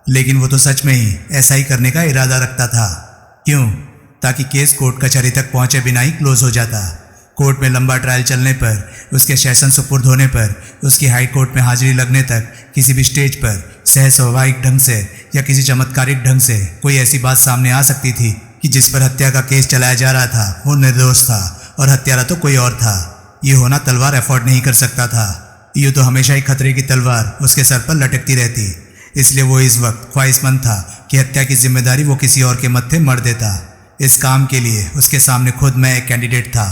लेकिन वो तो सच में ही ऐसा ही करने का इरादा रखता था। क्यों? ताकि केस कोर्ट कचहरी तक पहुंचे बिना ही क्लोज हो जाता। कोर्ट में लंबा ट्रायल चलने पर, उसके सेशन सुपुर्द होने पर, उसकी हाई कोर्ट में हाजिरी लगने तक किसी भी स्टेज पर सहज स्वाभाविक ढंग से या किसी चमत्कारिक ढंग से कोई ऐसी बात सामने आ सकती थी कि जिस पर हत्या का केस चलाया जा रहा था वो निर्दोष था और हत्यारा तो कोई और था। ये होना तलवार अफोर्ड नहीं कर सकता था। यूँ तो हमेशा ही खतरे की तलवार उसके सर पर लटकती रहती। इसलिए वो इस वक्त ख्वाहिशमंद था कि हत्या की जिम्मेदारी वो किसी और के मत्थे मढ़ देता। इस काम के लिए उसके सामने खुद मैं एक कैंडिडेट था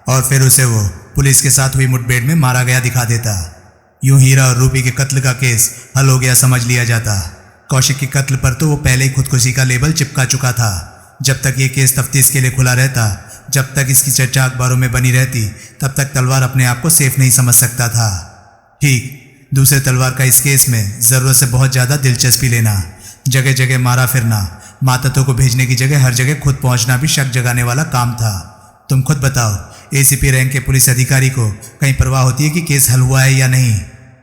और फिर उसे वो पुलिस के साथ हुई मुठभेड़ में मारा गया दिखा देता। यूं हीरा और रूपी के कत्ल का केस हल हो गया समझ लिया जाता। कौशिक के कत्ल पर तो वो पहले ही खुदकुशी का लेबल चिपका चुका था। जब तक ये केस तफ्तीश के लिए खुला रहता, जब तक इसकी चर्चा अखबारों में बनी रहती, तब तक तलवार अपने आप को सेफ नहीं समझ सकता था। ठीक दूसरे तलवार का इस केस में ज़रूरत से बहुत ज़्यादा दिलचस्पी लेना, जगह जगह मारा फिरना, मातहतों को भेजने की जगह हर जगह खुद पहुंचना भी शक जगाने वाला काम था। तुम खुद बताओ, एसीपी रैंक के पुलिस अधिकारी को कहीं परवाह होती है कि केस हल हुआ है या नहीं?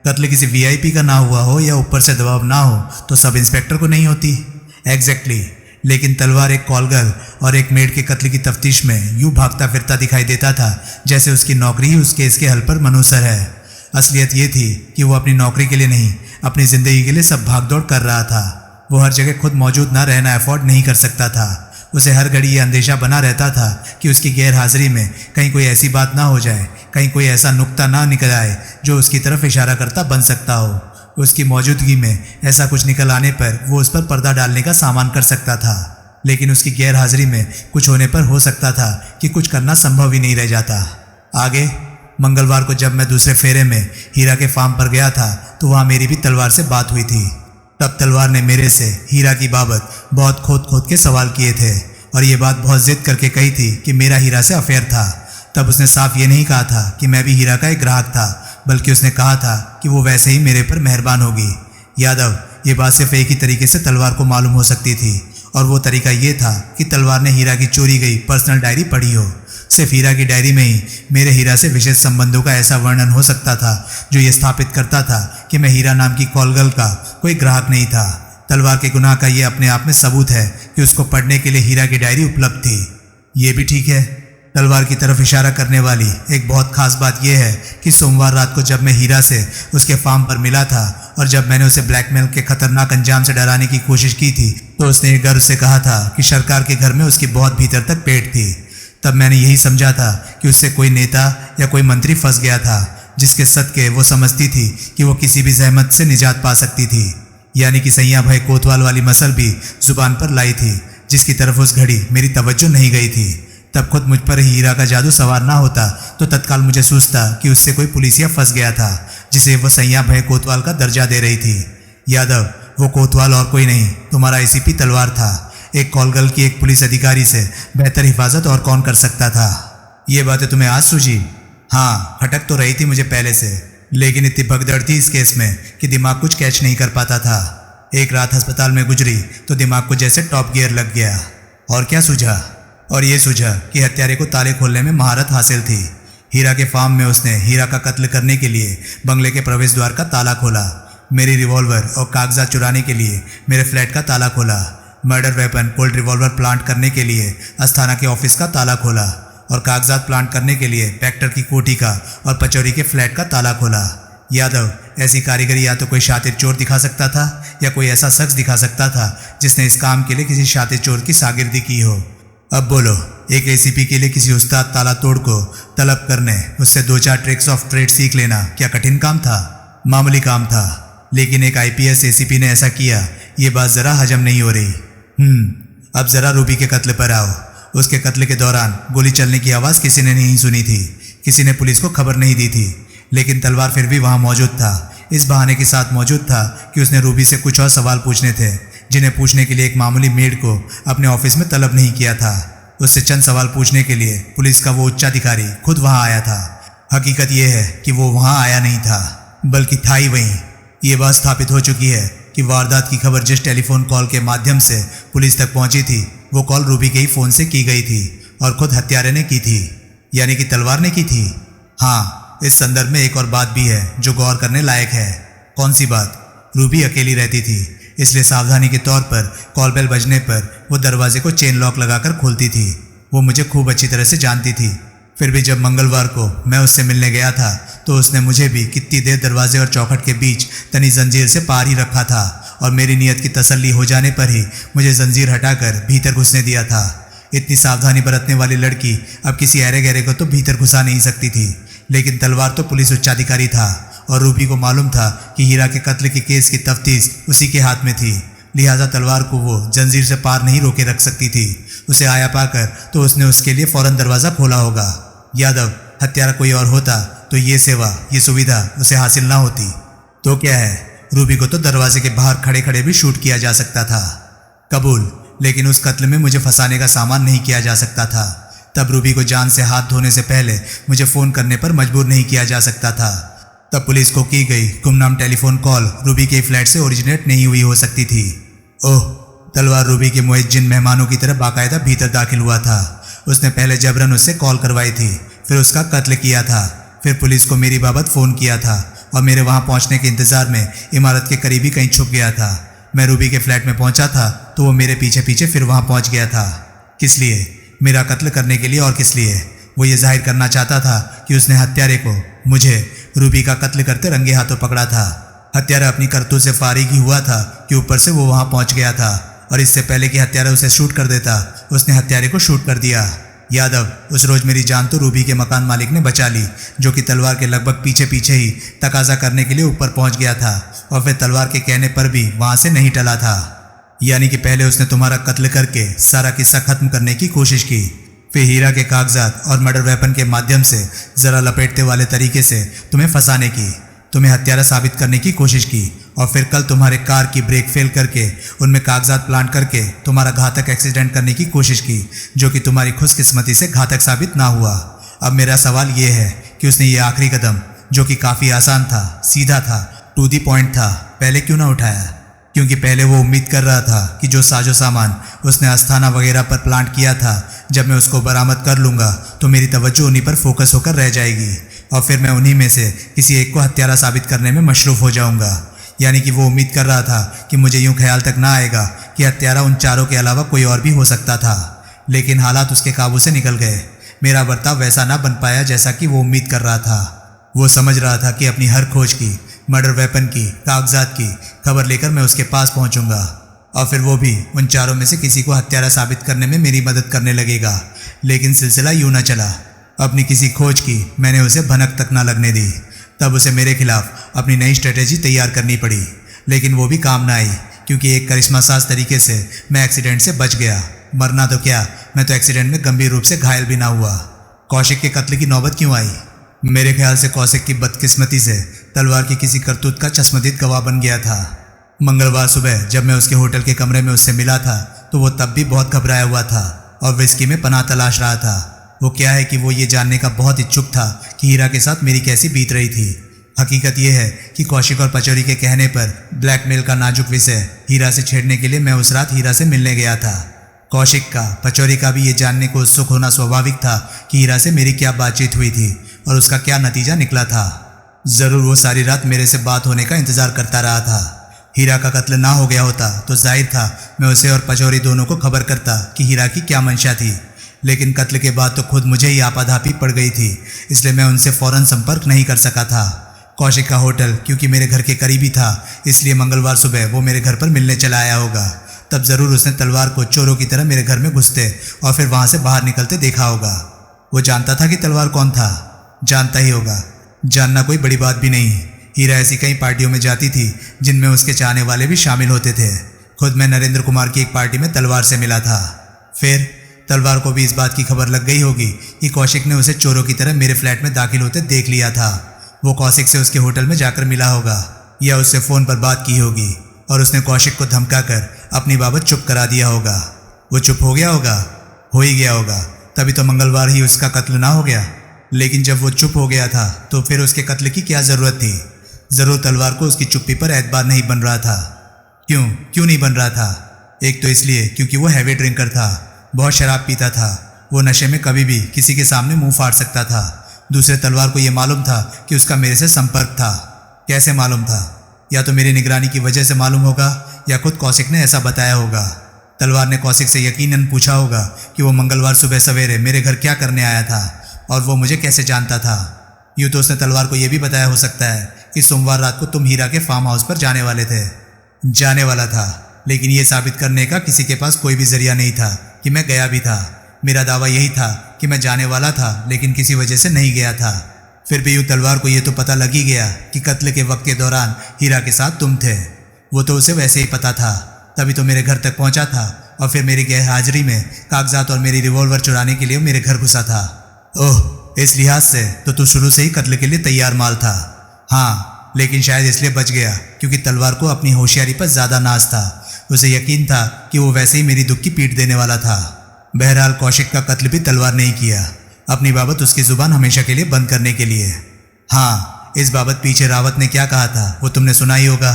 कत्ल किसी वीआईपी का ना हुआ हो या ऊपर से दबाव ना हो तो सब इंस्पेक्टर को नहीं होती। एग्जैक्टली। लेकिन तलवार एक कॉलगर्ल और एक मेड के कत्ल की तफ्तीश में यूं भागता फिरता दिखाई देता था जैसे उसकी नौकरी ही उस केस के हल पर मनूसर है। असलियत ये थी कि वो अपनी नौकरी के लिए नहीं, अपनी ज़िंदगी के लिए सब भागदौड़ कर रहा था। वो हर जगह खुद मौजूद ना रहना अफोर्ड नहीं कर सकता था। उसे हर घड़ी ये अंदेशा बना रहता था कि उसकी गैर हाजिरी में कहीं कोई ऐसी बात ना हो जाए, कहीं कोई ऐसा नुक्ता ना निकल आए जो उसकी तरफ इशारा करता बन सकता हो। उसकी मौजूदगी में ऐसा कुछ निकल आने पर वो उस पर पर्दा डालने का सामान कर सकता था, लेकिन उसकी गैर हाजिरी में कुछ होने पर हो सकता था कि कुछ करना संभव ही नहीं रह जाता। आगे मंगलवार को जब मैं दूसरे फेरे में हीरा के फार्म पर गया था तो वहाँ मेरी भी तलवार से बात हुई थी। तब तलवार ने मेरे से हीरा की बाबत बहुत खोद खोद के सवाल किए थे और ये बात बहुत जिद करके कही थी कि मेरा हीरा से अफेयर था। तब उसने साफ ये नहीं कहा था कि मैं भी हीरा का एक ग्राहक था, बल्कि उसने कहा था कि वो वैसे ही मेरे पर मेहरबान होगी। यादव, ये बात सिर्फ एक ही तरीके से तलवार को मालूम हो सकती थी और वो तरीका ये था कि तलवार ने हीरा की चोरी गई पर्सनल डायरी पढ़ी हो। सिर्फ हीरा की डायरी में ही मेरे हीरा से विशेष संबंधों का ऐसा वर्णन हो सकता था जो ये स्थापित करता था कि मैं हीरा नाम की कॉलगर्ल का कोई ग्राहक नहीं था। तलवार के गुनाह का ये अपने आप में सबूत है कि उसको पढ़ने के लिए हीरा की डायरी उपलब्ध थी। ये भी ठीक है। तलवार की तरफ इशारा करने वाली एक बहुत खास बात यह है कि सोमवार रात को जब मैं हीरा से उसके फार्म पर मिला था और जब मैंने उसे ब्लैकमेल के खतरनाक अंजाम से डराने की कोशिश की थी तो उसने गर्व से कहा था कि सरकार के घर में उसकी बहुत भीतर तक पेट थी। तब मैंने यही समझा था कि उससे कोई नेता या कोई मंत्री फंस गया था जिसके सदके वो समझती थी कि वो किसी भी जहमत से निजात पा सकती थी। यानी कि सैया भाई कोतवाल वाली मसल भी जुबान पर लाई थी, जिसकी तरफ उस घड़ी मेरी तवज्जो नहीं गई थी। तब खुद मुझ पर हीरा का जादू सवार ना होता तो तत्काल मुझे सूझता कि उससे कोई पुलिसिया फंस गया था जिसे वो सैया भाई कोतवाल का दर्जा दे रही थी। यादव, वो कोतवाल और कोई नहीं, तुम्हारा एसीपी तलवार था। एक कॉलगर्ल की एक पुलिस अधिकारी से बेहतर हिफाजत और कौन कर सकता था। ये बातें तुम्हें आज सूझी? हाँ, खटक तो रही थी मुझे पहले से, लेकिन इतनी भगदड़ थी इस केस में कि दिमाग कुछ कैच नहीं कर पाता था। एक रात अस्पताल में गुजरी तो दिमाग को जैसे टॉप गियर लग गया। और क्या सूझा? और ये सूझा कि हत्यारे को ताले खोलने में महारत हासिल थी। हीरा के फार्म में उसने हीरा का कत्ल करने के लिए बंगले के प्रवेश द्वार का ताला खोला, मेरी रिवॉल्वर और कागजात चुराने के लिए मेरे फ्लैट का ताला खोला, murder weapon cold revolver plant करने के लिए अस्थाना के ऑफिस का ताला खोला और कागजात प्लांट करने के लिए पेक्टर की कोठी का और पचौरी के फ्लैट का ताला खोला। यादव, ऐसी कारीगरी या तो कोई शातिर चोर दिखा सकता था या कोई ऐसा शख्स दिखा सकता था जिसने इस काम के लिए किसी शातिर चोर की शागिर्दी की हो। अब बोलो, एक एसीपी के लिए किसी उस्ताद ताला तोड़ को तलब करने, उससे 2-4 ट्रिक्स ऑफ ट्रेड सीख लेना क्या कठिन काम था? मामूली काम था, लेकिन एक आईपीएस एसीपी ने ऐसा किया, ये बात जरा हजम नहीं हो रही। अब जरा रूबी के कत्ल पर आओ। उसके कत्ल के दौरान गोली चलने की आवाज़ किसी ने नहीं सुनी थी, किसी ने पुलिस को खबर नहीं दी थी, लेकिन तलवार फिर भी वहाँ मौजूद था। इस बहाने के साथ मौजूद था कि उसने रूबी से कुछ और सवाल पूछने थे जिन्हें पूछने के लिए एक मामूली मेड को अपने ऑफिस में तलब नहीं किया था। उससे चंद सवाल पूछने के लिए पुलिस का वो उच्चाधिकारी खुद वहाँ आया था। हकीकत यह है कि वो वहाँ आया नहीं था, बल्कि था ही वहीं। ये बात स्थापित हो चुकी है कि वारदात की खबर जिस टेलीफोन कॉल के माध्यम से पुलिस तक पहुंची थी वो कॉल रूबी के ही फ़ोन से की गई थी और खुद हत्यारे ने की थी, यानी कि तलवार ने की थी। हाँ, इस संदर्भ में एक और बात भी है जो गौर करने लायक है। कौन सी बात? रूबी अकेली रहती थी, इसलिए सावधानी के तौर पर कॉल बेल बजने पर वो दरवाजे को चेन लॉक लगाकर खोलती थी। वो मुझे खूब अच्छी तरह से जानती थी। फिर भी जब मंगलवार को मैं उससे मिलने गया था तो उसने मुझे भी कितनी देर दरवाजे और चौखट के बीच तनी जंजीर से पार ही रखा था और मेरी नीयत की तसल्ली हो जाने पर ही मुझे जंजीर हटाकर भीतर घुसने दिया था। इतनी सावधानी बरतने वाली लड़की अब किसी अरे गहरे को तो भीतर घुसा नहीं सकती थी, लेकिन तलवार तो पुलिस उच्चाधिकारी था और रूबी को मालूम था कि हीरा के कत्ल के केस की तफ्तीश उसी के हाथ में थी, लिहाजा तलवार को वो जंजीर से पार नहीं रोके रख सकती थी। उसे आया पाकर तो उसने उसके लिए फौरन दरवाज़ा खोला होगा। यादव, हत्यारा कोई और होता तो ये सेवा, ये सुविधा उसे हासिल ना होती। तो क्या है, रूबी को तो दरवाजे के बाहर खड़े खड़े भी शूट किया जा सकता था। कबूल, लेकिन उस कत्ल में मुझे फंसाने का सामान नहीं किया जा सकता था। तब रूबी को जान से हाथ धोने से पहले मुझे फ़ोन करने पर मजबूर नहीं किया जा सकता था। तब पुलिस को की गई गुमनाम टेलीफोन कॉल रूबी के फ्लैट से ओरिजिनेट नहीं हुई हो सकती थी। ओह, तलवार रूबी के मुअज्जिन मेहमानों की तरह बाकायदा भीतर दाखिल हुआ था। उसने पहले जबरन उससे कॉल करवाई थी, फिर उसका कत्ल किया था, फिर पुलिस को मेरी बाबत फ़ोन किया था और मेरे वहाँ पहुँचने के इंतज़ार में इमारत के करीब ही कहीं छुप गया था। मैं रूबी के फ्लैट में पहुंचा था तो वो मेरे पीछे पीछे फिर वहां पहुंच गया था। किस लिए? मेरा कत्ल करने के लिए और किस लिए? वो ये जाहिर करना चाहता था कि उसने हत्यारे को, मुझे, रूबी का कत्ल करते रंगे हाथों पकड़ा था। हत्यारा अपनी करतूत से फारिग ही हुआ था कि ऊपर से वो वहां पहुंच गया था और इससे पहले कि हत्यारा उसे शूट कर देता उसने हत्यारे को शूट कर दिया। यादव, उस रोज मेरी जान तो रूबी के मकान मालिक ने बचा ली, जो कि तलवार के लगभग पीछे पीछे ही तकाजा करने के लिए ऊपर पहुंच गया था और फिर तलवार के कहने पर भी वहां से नहीं टला था। यानी कि पहले उसने तुम्हारा कत्ल करके सारा किस्सा खत्म करने की कोशिश की, फिर हीरा के कागजात और मर्डर वेपन के माध्यम से जरा लपेटते वाले तरीके से तुम्हें फंसाने की, तुम्हें हत्यारा साबित करने की कोशिश की और फिर कल तुम्हारे कार की ब्रेक फेल करके उनमें कागजात प्लांट करके तुम्हारा घातक एक्सीडेंट करने की कोशिश की, जो कि तुम्हारी खुशकिस्मती से घातक साबित ना हुआ। अब मेरा सवाल ये है कि उसने ये आखिरी कदम, जो कि काफ़ी आसान था, सीधा था, टू दी पॉइंट था, पहले क्यों ना उठाया? क्योंकि पहले वो उम्मीद कर रहा था कि जो साजो सामान उसने अस्थाना वगैरह पर प्लांट किया था, जब मैं उसको बरामद कर लूँगा तो मेरी तवज्जो उन्हीं पर फोकस होकर रह जाएगी और फिर मैं उन्हीं में से किसी एक को हत्यारा साबित करने में मशरूफ़ हो जाऊँगा। यानी कि वो उम्मीद कर रहा था कि मुझे यूँ ख्याल तक ना आएगा कि हत्यारा उन चारों के अलावा कोई और भी हो सकता था, लेकिन हालात उसके काबू से निकल गए। मेरा बर्ताव वैसा ना बन पाया जैसा कि वो उम्मीद कर रहा था। वो समझ रहा था कि अपनी हर खोज की, मर्डर वेपन की, कागजात की खबर लेकर मैं उसके पास पहुंचूंगा और फिर वो भी उन चारों में से किसी को हत्यारा साबित करने में मेरी मदद करने लगेगा। लेकिन सिलसिला यूं ना चला। अपनी किसी खोज की मैंने उसे भनक तक ना लगने दी। तब उसे मेरे खिलाफ अपनी नई स्ट्रेटेजी तैयार करनी पड़ी, लेकिन वो भी काम ना आई क्योंकि एक करिश्मा साज तरीके से मैं एक्सीडेंट से बच गया। मरना तो क्या, मैं तो एक्सीडेंट में गंभीर रूप से घायल भी ना हुआ। कौशिक के कत्ल की नौबत क्यों आई? मेरे ख्याल से कौशिक की बदकिस्मती से तलवार की किसी करतूत का चश्मदीद गवाह बन गया था। मंगलवार सुबह जब मैं उसके होटल के कमरे में उससे मिला था तो वो तब भी बहुत घबराया हुआ था और विस्की में पनाह तलाश रहा था। वो क्या है कि वो ये जानने का बहुत इच्छुक था कि हीरा के साथ मेरी कैसी बीत रही थी। हकीकत यह है कि कौशिक और पचौरी के कहने पर ब्लैकमेल का नाजुक विषय हीरा से छेड़ने के लिए मैं उस रात हीरा से मिलने गया था। कौशिक का, पचौरी का भी ये जानने को उत्सुक होना स्वाभाविक था कि हीरा से मेरी क्या बातचीत हुई थी और उसका क्या नतीजा निकला था। ज़रूर वो सारी रात मेरे से बात होने का इंतज़ार करता रहा था। हीरा का कत्ल ना हो गया होता तो जाहिर था मैं उसे और पचौरी दोनों को खबर करता कि हीरा की क्या मंशा थी, लेकिन कत्ल के बाद तो खुद मुझे ही आपाधापी पड़ गई थी, इसलिए मैं उनसे फ़ौरन संपर्क नहीं कर सका था। कौशिक का होटल क्योंकि मेरे घर के करीब ही था, इसलिए मंगलवार सुबह वो मेरे घर पर मिलने चला आया होगा। तब ज़रूर उसने तलवार को चोरों की तरह मेरे घर में घुसते और फिर वहाँ से बाहर निकलते देखा होगा। वो जानता था कि तलवार कौन था? जानता ही होगा, जानना कोई बड़ी बात भी नहीं। हीरा ऐसी कई पार्टियों में जाती थी जिनमें उसके चाहने वाले भी शामिल होते थे। खुद मैं नरेंद्र कुमार की एक पार्टी में तलवार से मिला था। फिर तलवार को भी इस बात की खबर लग गई होगी कि कौशिक ने उसे चोरों की तरह मेरे फ्लैट में दाखिल होते देख लिया था। वो कौशिक से उसके होटल में जाकर मिला होगा या उससे फ़ोन पर बात की होगी और उसने कौशिक को धमकाकर अपनी बाबत चुप करा दिया होगा। वो चुप हो गया होगा, हो ही गया होगा, तभी तो मंगलवार ही उसका कत्ल ना हो गया। लेकिन जब वो चुप हो गया था तो फिर उसके कत्ल की क्या ज़रूरत थी? ज़रूर तलवार को उसकी चुप्पी पर एतबार नहीं बन रहा था। क्यों नहीं बन रहा था? एक तो इसलिए क्योंकि वो हैवी ड्रिंकर था, बहुत शराब पीता था। वो नशे में कभी भी किसी के सामने मुंह फाड़ सकता था। दूसरे, तलवार को ये मालूम था कि उसका मेरे से संपर्क था। कैसे मालूम था? या तो मेरी निगरानी की वजह से मालूम होगा या खुद कौशिक ने ऐसा बताया होगा। तलवार ने कौशिक से यकीनन पूछा होगा कि वो मंगलवार सुबह सवेरे मेरे घर क्या करने आया था और वो मुझे कैसे जानता था। यूँ तो उसने तलवार को यह भी बताया हो सकता है कि सोमवार रात को तुम हीरा के फार्म हाउस पर जाने वाले थे। जाने वाला था, लेकिन ये साबित करने का किसी के पास कोई भी जरिया नहीं था कि मैं गया भी था। मेरा दावा यही था कि मैं जाने वाला था लेकिन किसी वजह से नहीं गया था। फिर भी यूँ तलवार को ये तो पता लग ही गया कि कत्ल के वक्त के दौरान हीरा के साथ तुम थे। वो तो उसे वैसे ही पता था, तभी तो मेरे घर तक पहुंचा था और फिर मेरी गैर हाजिरी में कागजात और मेरी रिवॉल्वर चुराने के लिए मेरे घर घुसा था। ओह, इस लिहाज से तो तू शुरू से ही कत्ल के लिए तैयार माल था। हाँ, लेकिन शायद इसलिए बच गया क्योंकि तलवार को अपनी होशियारी पर ज़्यादा नाज था। उसे यकीन था कि वो वैसे ही मेरी दुख की पीठ देने वाला था। बहरहाल कौशिक का कत्ल भी तलवार नहीं किया, अपनी बाबत उसकी ज़ुबान हमेशा के लिए बंद करने के लिए। हाँ, इस बाबत पीछे रावत ने क्या कहा था वो तुमने सुना ही होगा।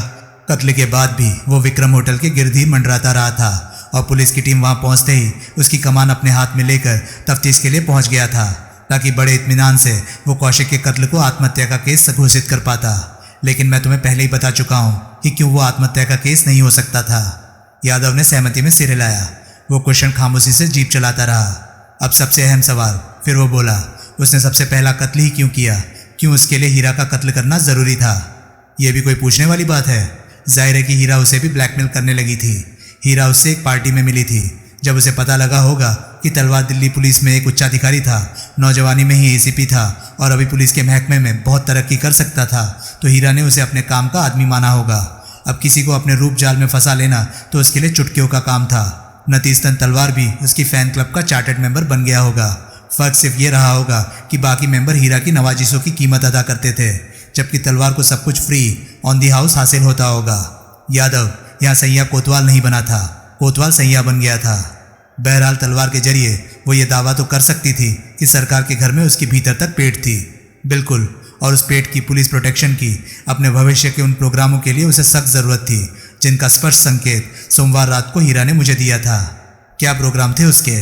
कत्ल के बाद भी वो विक्रम होटल के गिर्द ही मंडराता रहा था और पुलिस की टीम वहाँ पहुँचते ही उसकी कमान अपने हाथ में लेकर तफ्तीश के लिए पहुँच गया था ताकि बड़े इत्मीनान से वो कौशिक के कत्ल को आत्महत्या का केस घोषित कर पाता। लेकिन मैं तुम्हें पहले ही बता चुका हूँ कि क्यों वो आत्महत्या का केस नहीं हो सकता था। यादव ने सहमति में सिर हिलाया। वो क्वेश्चन खामोशी से जीप चलाता रहा। अब सबसे अहम सवाल। फिर वो बोला, उसने सबसे पहला कत्ल ही क्यों किया? क्यों उसके लिए हीरा का कत्ल करना जरूरी था? यह भी कोई पूछने वाली बात है? जाहिर है कि हीरा उसे भी ब्लैकमेल करने लगी थी। हीरा उससे एक पार्टी में मिली थी। जब उसे पता लगा होगा कि तलवार दिल्ली पुलिस में एक उच्चाधिकारी था, नौजवानी में ही एसीपी था और अभी पुलिस के महकमे में बहुत तरक्की कर सकता था, तो हीरा ने उसे अपने काम का आदमी माना होगा। अब किसी को अपने रूप जाल में फंसा लेना तो उसके लिए चुटकियों का काम था। नतीजतन तलवार भी उसकी फैन क्लब का चार्टर्ड मेंबर बन गया होगा। फर्क सिर्फ ये रहा होगा कि बाकी मेंबर हीरा की नवाजिशों की कीमत अदा करते थे, जबकि तलवार को सब कुछ फ्री ऑन दी हाउस हासिल होता होगा। यादव यहाँ सैया कोतवाल नहीं बना था, कोतवाल सैया बन गया था। बहरहाल तलवार के जरिए वो ये दावा तो कर सकती थी कि सरकार के घर में उसकी भीतर तक पेट थी। बिल्कुल, और उस पेट की पुलिस प्रोटेक्शन की अपने भविष्य के उन प्रोग्रामों के लिए उसे सख्त ज़रूरत थी, जिनका स्पष्ट संकेत सोमवार रात को हीरा ने मुझे दिया था। क्या प्रोग्राम थे उसके?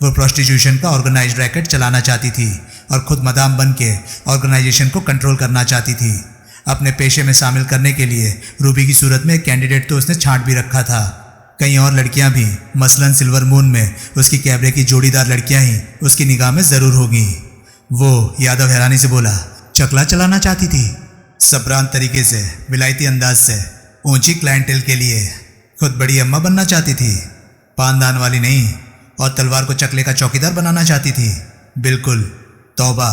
वो प्रोस्टिट्यूशन का ऑर्गेनाइज्ड रैकेट चलाना चाहती थी और खुद मदाम बन के ऑर्गेनाइजेशन को कंट्रोल करना चाहती थी। अपने पेशे में शामिल करने के लिए रूबी की सूरत में एक कैंडिडेट तो उसने छांट भी रखा था। कई और लड़कियां भी, मसलन सिल्वर मून में उसकी कैबरे की जोड़ीदार लड़कियां ही उसकी निगाह में ज़रूर होगी। वो, यादव हैरानी से बोला, चकला चलाना चाहती थी? सबरान तरीके से, विलायती अंदाज से, ऊंची क्लाइंटेल के लिए। खुद बड़ी अम्मा बनना चाहती थी, पानदान वाली नहीं। और तलवार को चकले का चौकीदार बनाना चाहती थी। बिल्कुल। तौबा,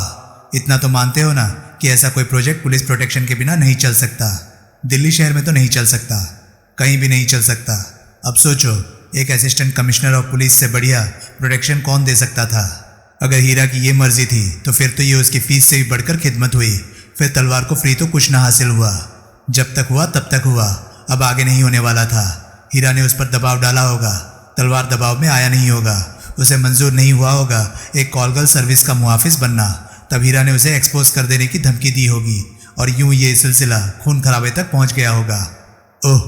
इतना तो मानते हो ना कि ऐसा कोई प्रोजेक्ट पुलिस प्रोटेक्शन के बिना नहीं चल सकता। दिल्ली शहर में तो नहीं चल सकता, कहीं भी नहीं चल सकता। अब सोचो, एक असिस्टेंट कमिश्नर ऑफ पुलिस से बढ़िया प्रोटेक्शन कौन दे सकता था? अगर हीरा की ये मर्जी थी तो फिर तो ये उसकी फीस से भी बढ़कर खिदमत हुई। फिर तलवार को फ्री तो कुछ ना हासिल हुआ। जब तक हुआ तब तक हुआ, अब आगे नहीं होने वाला था। हीरा ने उस पर दबाव डाला होगा, तलवार दबाव में आया नहीं होगा, उसे मंजूर नहीं हुआ होगा एक कॉल गर्ल सर्विस का मुहाफिज बनना। तब हीरा ने उसे एक्सपोज कर देने की धमकी दी होगी और यूं ये सिलसिला खून खराबे तक पहुंच गया होगा। ओह,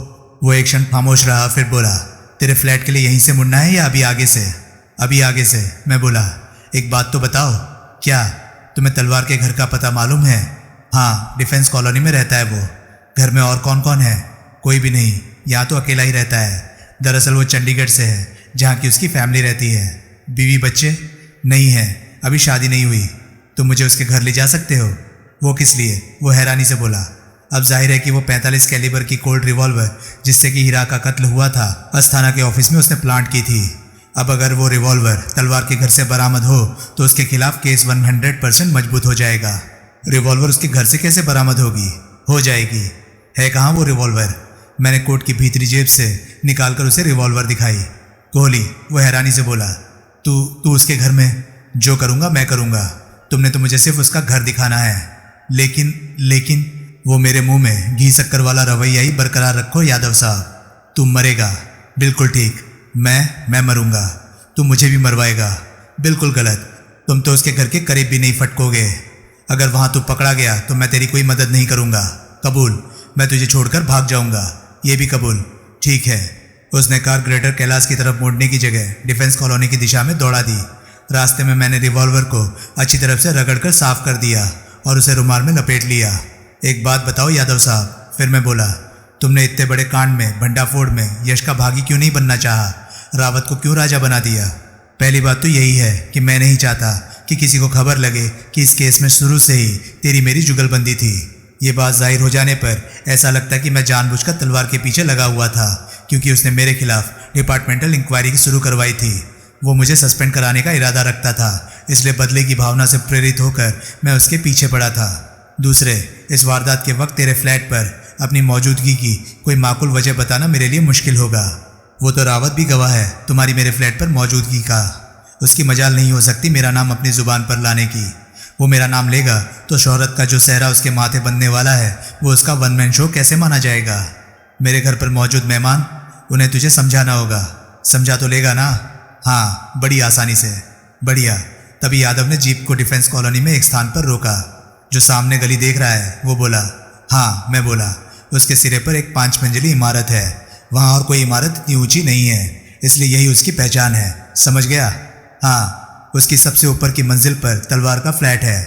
वो एक क्षण खामोश रहा, फिर बोला, तेरे फ्लैट के लिए यहीं से मुड़ना है या अभी आगे से? अभी आगे से। मैं बोला, एक बात तो बताओ। क्या? तुम्हें तलवार के घर का पता मालूम है? हाँ, डिफेंस कॉलोनी में रहता है वो। घर में और कौन कौन है? कोई भी नहीं, यहाँ तो अकेला ही रहता है। दरअसल वो चंडीगढ़ से है, जहाँ की उसकी फैमिली रहती है। बीवी बच्चे? नहीं है, अभी शादी नहीं हुई। तुम मुझे उसके घर ले जा सकते हो? वो किस लिए? वो हैरानी से बोला। अब जाहिर है कि वो 45 कैलिबर की कोल्ड रिवॉल्वर जिससे कि हीरा का कत्ल हुआ था, अस्थाना के ऑफिस में उसने प्लांट की थी। अब अगर वो रिवॉल्वर तलवार के घर से बरामद हो तो उसके खिलाफ केस 100% मजबूत हो जाएगा। रिवॉल्वर उसके घर से कैसे बरामद होगी? हो जाएगी। है कहाँ वो रिवॉल्वर? मैंने कोट की भीतरी जेब से निकालकर उसे रिवॉल्वर दिखाई। कोहली, वो हैरानी से बोला, तू उसके घर में? जो करूँगा मैं करूँगा। तुमने तो मुझे सिर्फ उसका घर दिखाना है। लेकिन वो मेरे मुंह में घी शक्कर वाला रवैया ही बरकरार रखो यादव साहब। तुम मरेगा। बिल्कुल ठीक। मैं मरूंगा। तुम मुझे भी मरवाएगा। बिल्कुल गलत। तुम तो उसके घर के करीब भी नहीं फटकोगे। अगर वहां तू पकड़ा गया तो मैं तेरी कोई मदद नहीं करूंगा। कबूल? मैं तुझे छोड़कर भाग जाऊंगा। ये भी कबूल? ठीक है। उसने कार ग्रेटर कैलाश की तरफ मोड़ने की जगह डिफेंस कॉलोनी की दिशा में दौड़ा दी। रास्ते में मैंने रिवॉल्वर को अच्छी तरफ से रगड़कर साफ कर दिया और उसे रुमाल में लपेट लिया। एक बात बताओ यादव साहब, फिर मैं बोला, तुमने इतने बड़े कांड में, भंडाफोड़ में यश का भागी क्यों नहीं बनना चाहा? रावत को क्यों राजा बना दिया? पहली बात तो यही है कि मैं नहीं चाहता कि किसी को खबर लगे कि इस केस में शुरू से ही तेरी मेरी जुगलबंदी थी। ये बात जाहिर हो जाने पर ऐसा लगता कि मैं जानबूझकर तलवार के पीछे लगा हुआ था, क्योंकि उसने मेरे खिलाफ डिपार्टमेंटल इंक्वायरी शुरू करवाई थी। वो मुझे सस्पेंड कराने का इरादा रखता था, इसलिए बदले की भावना से प्रेरित होकर मैं उसके पीछे पड़ा था। दूसरे, इस वारदात के वक्त तेरे फ्लैट पर अपनी मौजूदगी की कोई माकूल वजह बताना मेरे लिए मुश्किल होगा। वो तो रावत भी गवाह है तुम्हारी मेरे फ्लैट पर मौजूदगी का। उसकी मजाल नहीं हो सकती मेरा नाम अपनी जुबान पर लाने की। वो मेरा नाम लेगा तो शोहरत का जो सहरा उसके माथे बनने वाला है वो उसका वन मैन शो कैसे माना जाएगा? मेरे घर पर मौजूद मेहमान, उन्हें तुझे समझाना होगा। समझा तो लेगा ना? हाँ, बड़ी आसानी से। बढ़िया। तभी यादव ने जीप को डिफेंस कॉलोनी में एक स्थान पर रोका। जो सामने गली देख रहा है? वो बोला। हाँ, मैं बोला। उसके सिरे पर एक 5 मंजिली इमारत है। वहाँ और कोई इमारत इतनी ऊंची नहीं है, इसलिए यही उसकी पहचान है। समझ गया? हाँ। उसकी सबसे ऊपर की मंजिल पर तलवार का फ्लैट है।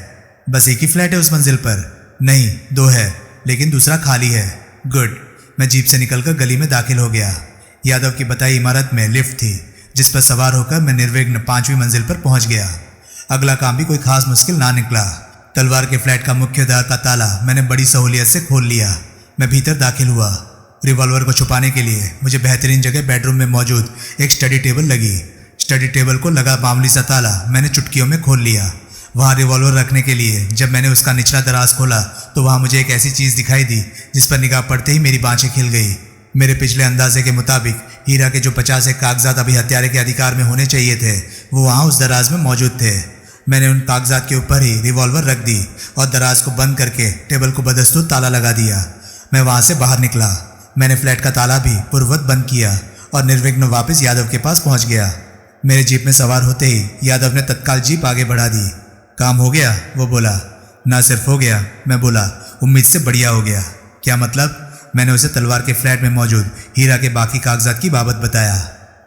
बस एक ही फ्लैट है उस मंजिल पर? नहीं, 2 है, लेकिन दूसरा खाली है। गुड। मैं जीप से निकलकर गली में दाखिल हो गया। यादव की बताई इमारत में लिफ्ट थी, जिस पर सवार होकर मैं निर्विघ्न 5वीं मंजिल पर पहुंच गया। अगला काम भी कोई खास मुश्किल ना निकला। तलवार के फ्लैट का मुख्य द्वार का ताला मैंने बड़ी सहूलियत से खोल लिया। मैं भीतर दाखिल हुआ। रिवॉल्वर को छुपाने के लिए मुझे बेहतरीन जगह बेडरूम में मौजूद एक स्टडी टेबल लगी। स्टडी टेबल को लगा मामूली सा ताला मैंने चुटकियों में खोल लिया। वहाँ रिवॉल्वर रखने के लिए जब मैंने उसका निचला दराज खोला तो वहाँ मुझे एक ऐसी चीज़ दिखाई दी जिस पर निगाह पड़ते ही मेरी बाँछें खिल गई। मेरे पिछले अंदाजे के मुताबिक हीरा के जो 50 कागजात अभी हत्यारे के अधिकार में होने चाहिए थे वो वहाँ उस दराज में मौजूद थे। मैंने उन कागजात के ऊपर ही रिवॉल्वर रख दी और दराज को बंद करके टेबल को बदस्तूर ताला लगा दिया। मैं वहाँ से बाहर निकला। मैंने फ्लैट का ताला भी पूर्ववत बंद किया और निर्विघ्न वापस यादव के पास पहुँच गया। मेरे जीप में सवार होते ही यादव ने तत्काल जीप आगे बढ़ा दी। काम हो गया? वो बोला। ना सिर्फ हो गया, मैं बोला, उम्मीद से बढ़िया हो गया। क्या मतलब? मैंने उसे तलवार के फ्लैट में मौजूद हीरा के बाकी कागजात की बाबत बताया।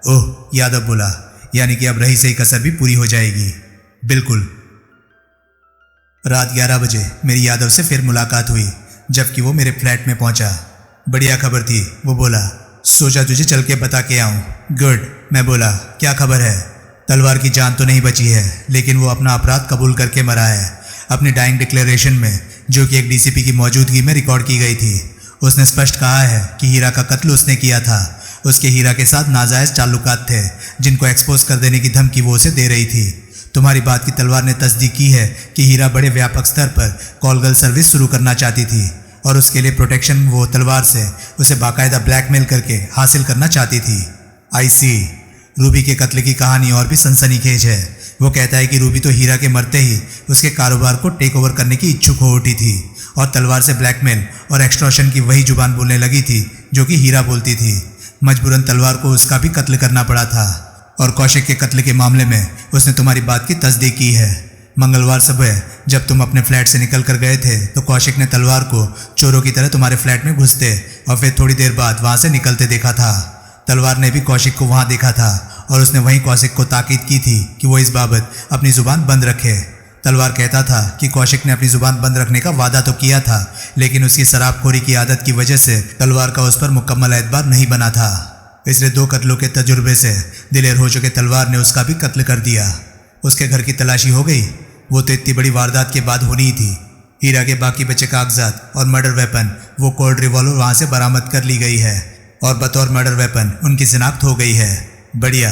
ओह, यादव बोला, यानी कि अब रही सही कसर भी पूरी हो जाएगी। बिल्कुल। रात 11 बजे मेरी यादव से फिर मुलाकात हुई, जबकि वो मेरे फ्लैट में पहुंचा। बढ़िया खबर थी, वो बोला। सोचा तुझे चल के बता के आऊं। गुड, मैं बोला। क्या खबर है? तलवार की जान तो नहीं बची है, लेकिन वो अपना अपराध कबूल करके मरा है। अपनी डाइंग डिक्लेरेशन में, जो कि एक डीसीपी की मौजूदगी में रिकॉर्ड की गई थी, उसने स्पष्ट कहा है कि हीरा का कत्ल उसने किया था। उसके हीरा के साथ नाजायज ताल्लुकात थे, जिनको एक्सपोज कर देने की धमकी वो उसे दे रही थी। तुम्हारी बात की तलवार ने तस्दीक की है कि हीरा बड़े व्यापक स्तर पर कॉल गर्ल सर्विस शुरू करना चाहती थी और उसके लिए प्रोटेक्शन वो तलवार से उसे बाकायदा ब्लैकमेल करके हासिल करना चाहती थी। आई सी। रूबी के कत्ल की कहानी और भी सनसनीखेज है। वो कहता है कि रूबी तो हीरा के मरते ही उसके कारोबार को टेक ओवर करने की इच्छुक हो उठी थी और तलवार से ब्लैकमेल और एक्सटॉर्शन की वही जुबान बोलने लगी थी जो कि हीरा बोलती थी। मजबूरन तलवार को उसका भी कत्ल करना पड़ा था और कौशिक के कत्ल के मामले में उसने तुम्हारी बात की तस्दीक की है। मंगलवार सुबह जब तुम अपने फ्लैट से निकल कर गए थे तो कौशिक ने तलवार को चोरों की तरह तुम्हारे फ्लैट में घुसते और फिर थोड़ी देर बाद वहां से निकलते देखा था। तलवार ने भी कौशिक को वहां देखा था और उसने वहीं कौशिक को ताकीद की थी कि वो इस बाबत अपनी जुबान बंद रखे। तलवार कहता था कि कौशिक ने अपनी जुबान बंद रखने का वादा तो किया था, लेकिन उसकी शराबखोरी की आदत की वजह से तलवार का उस पर मुकम्मल एतबार नहीं बना था। इसलिए 2 कत्लों के तजुर्बे से दिलेर हो चुके तलवार ने उसका भी कत्ल कर दिया। उसके घर की तलाशी हो गई। वो तो इतनी बड़ी वारदात के बाद होनी ही थी। हीरा के बाकी बचे कागजात और मर्डर वेपन, वो कोल्ड रिवॉल्वर वहाँ से बरामद कर ली गई है और बतौर मर्डर वेपन उनकी शिनाख्त हो गई है। बढ़िया।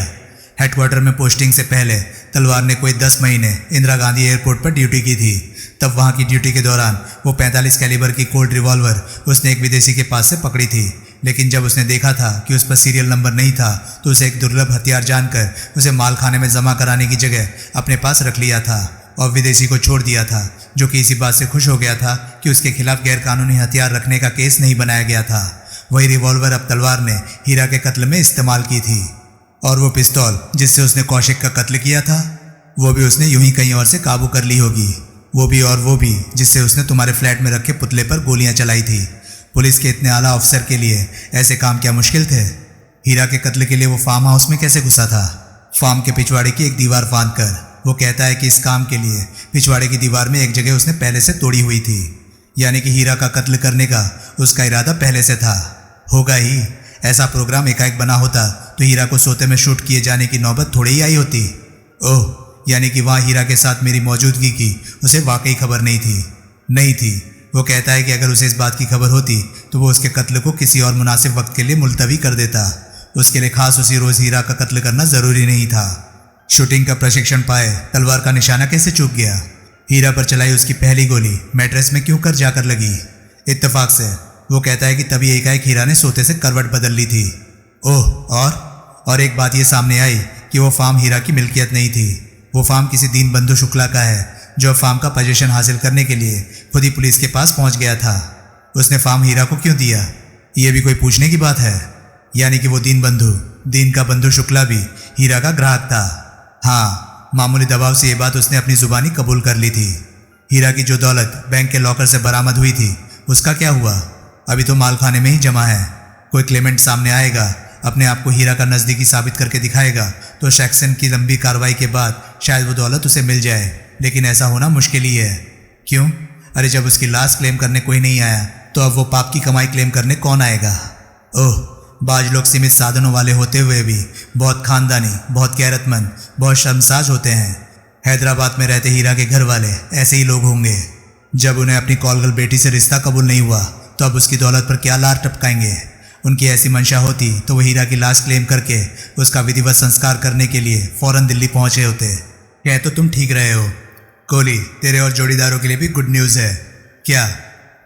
हेडक्वार्टर में पोस्टिंग से पहले तलवार ने कोई 10 महीने इंदिरा गांधी एयरपोर्ट पर ड्यूटी की थी। तब वहाँ की ड्यूटी के दौरान वो 45 कैलिबर की कोल्ड रिवॉल्वर उसने एक विदेशी के पास से पकड़ी थी, लेकिन जब उसने देखा था कि उस पर सीरियल नंबर नहीं था तो उसे एक दुर्लभ हथियार जानकर उसे माल खाने में जमा कराने की जगह अपने पास रख लिया था और विदेशी को छोड़ दिया था, जो कि इसी बात से खुश हो गया था कि उसके खिलाफ गैरकानूनी हथियार रखने का केस नहीं बनाया गया था। वही रिवॉल्वर अब तलवार ने हीरा के कत्ल में इस्तेमाल की थी और वो पिस्तौल जिससे उसने कौशिक का कत्ल किया था वो भी उसने यूं ही कहीं और से काबू कर ली होगी। वो भी जिससे उसने तुम्हारे फ्लैट में रखे पुतले पर गोलियां चलाई थी। पुलिस के इतने आला अफसर के लिए ऐसे काम क्या मुश्किल थे? हीरा के कत्ल के लिए वो फार्म हाउस में कैसे घुसा था? फार्म के पिछवाड़े की एक दीवार फांद कर। वो कहता है कि इस काम के लिए पिछवाड़े की दीवार में एक जगह उसने पहले से तोड़ी हुई थी, यानी कि हीरा का कत्ल करने का उसका इरादा पहले से था। होगा ही। ऐसा प्रोग्राम एकाएक बना होता तो हीरा को सोते में शूट किए जाने की नौबत थोड़ी ही आई होती। ओह, यानी कि वहाँ हीरा के साथ मेरी मौजूदगी की उसे वाकई खबर नहीं थी। वो कहता है कि अगर उसे इस बात की खबर होती तो वो उसके कत्ल को किसी और मुनासिब वक्त के लिए मुलतवी कर देता। उसके लिए खास उसी रोज़ हीरा का कत्ल करना ज़रूरी नहीं था। शूटिंग का प्रशिक्षण पाए तलवार का निशाना कैसे चूक गया? हीरा पर चलाई उसकी पहली गोली मैट्रेस में क्यों कर जाकर लगी? इत्तेफाक से। वो कहता है कि तभी एकाएक हीरा ने सोते से करवट बदल ली थी। ओह, और एक बात ये सामने आई कि वो फार्म हीरा की मिल्कियत नहीं थी। वो फार्म किसी दीनबंधु शुक्ला का है, जो फार्म का पोजीशन हासिल करने के लिए खुद ही पुलिस के पास पहुंच गया था। उसने फार्म हीरा को क्यों दिया, ये भी कोई पूछने की बात है? यानी कि वो दीन का बंधु शुक्ला भी हीरा का ग्राहक था। हाँ, मामूली दबाव से ये बात उसने अपनी जुबानी कबूल कर ली थी। हीरा की जो दौलत बैंक के लॉकर से बरामद हुई थी उसका क्या हुआ? अभी तो मालखाने में ही जमा है। कोई क्लेमेंट सामने आएगा, अपने आप को हीरा का नज़दीकी साबित करके दिखाएगा तो सेक्शन की लंबी कार्रवाई के बाद शायद वो दौलत उसे मिल जाए, लेकिन ऐसा होना मुश्किल ही है। क्यों? अरे जब उसकी लाश क्लेम करने कोई नहीं आया तो अब वो पाप की कमाई क्लेम करने कौन आएगा? ओह, बाज लोग सीमित साधनों वाले होते हुए भी बहुत खानदानी, बहुत गैरतमंद, बहुत शर्मसाज होते हैं। हैदराबाद में रहते हीरा के घर वाले ऐसे ही लोग होंगे। जब उन्हें अपनी कॉलगल बेटी से रिश्ता कबूल नहीं हुआ तो अब उसकी दौलत पर क्या लार टपकाएंगे। उनकी ऐसी मंशा होती तो वो हीरा की लाश क्लेम करके उसका विधिवत संस्कार करने के लिए फौरन दिल्ली पहुंचे होते। कह तो तुम ठीक रहे हो कोहली, तेरे और जोड़ीदारों के लिए भी गुड न्यूज़ है। क्या?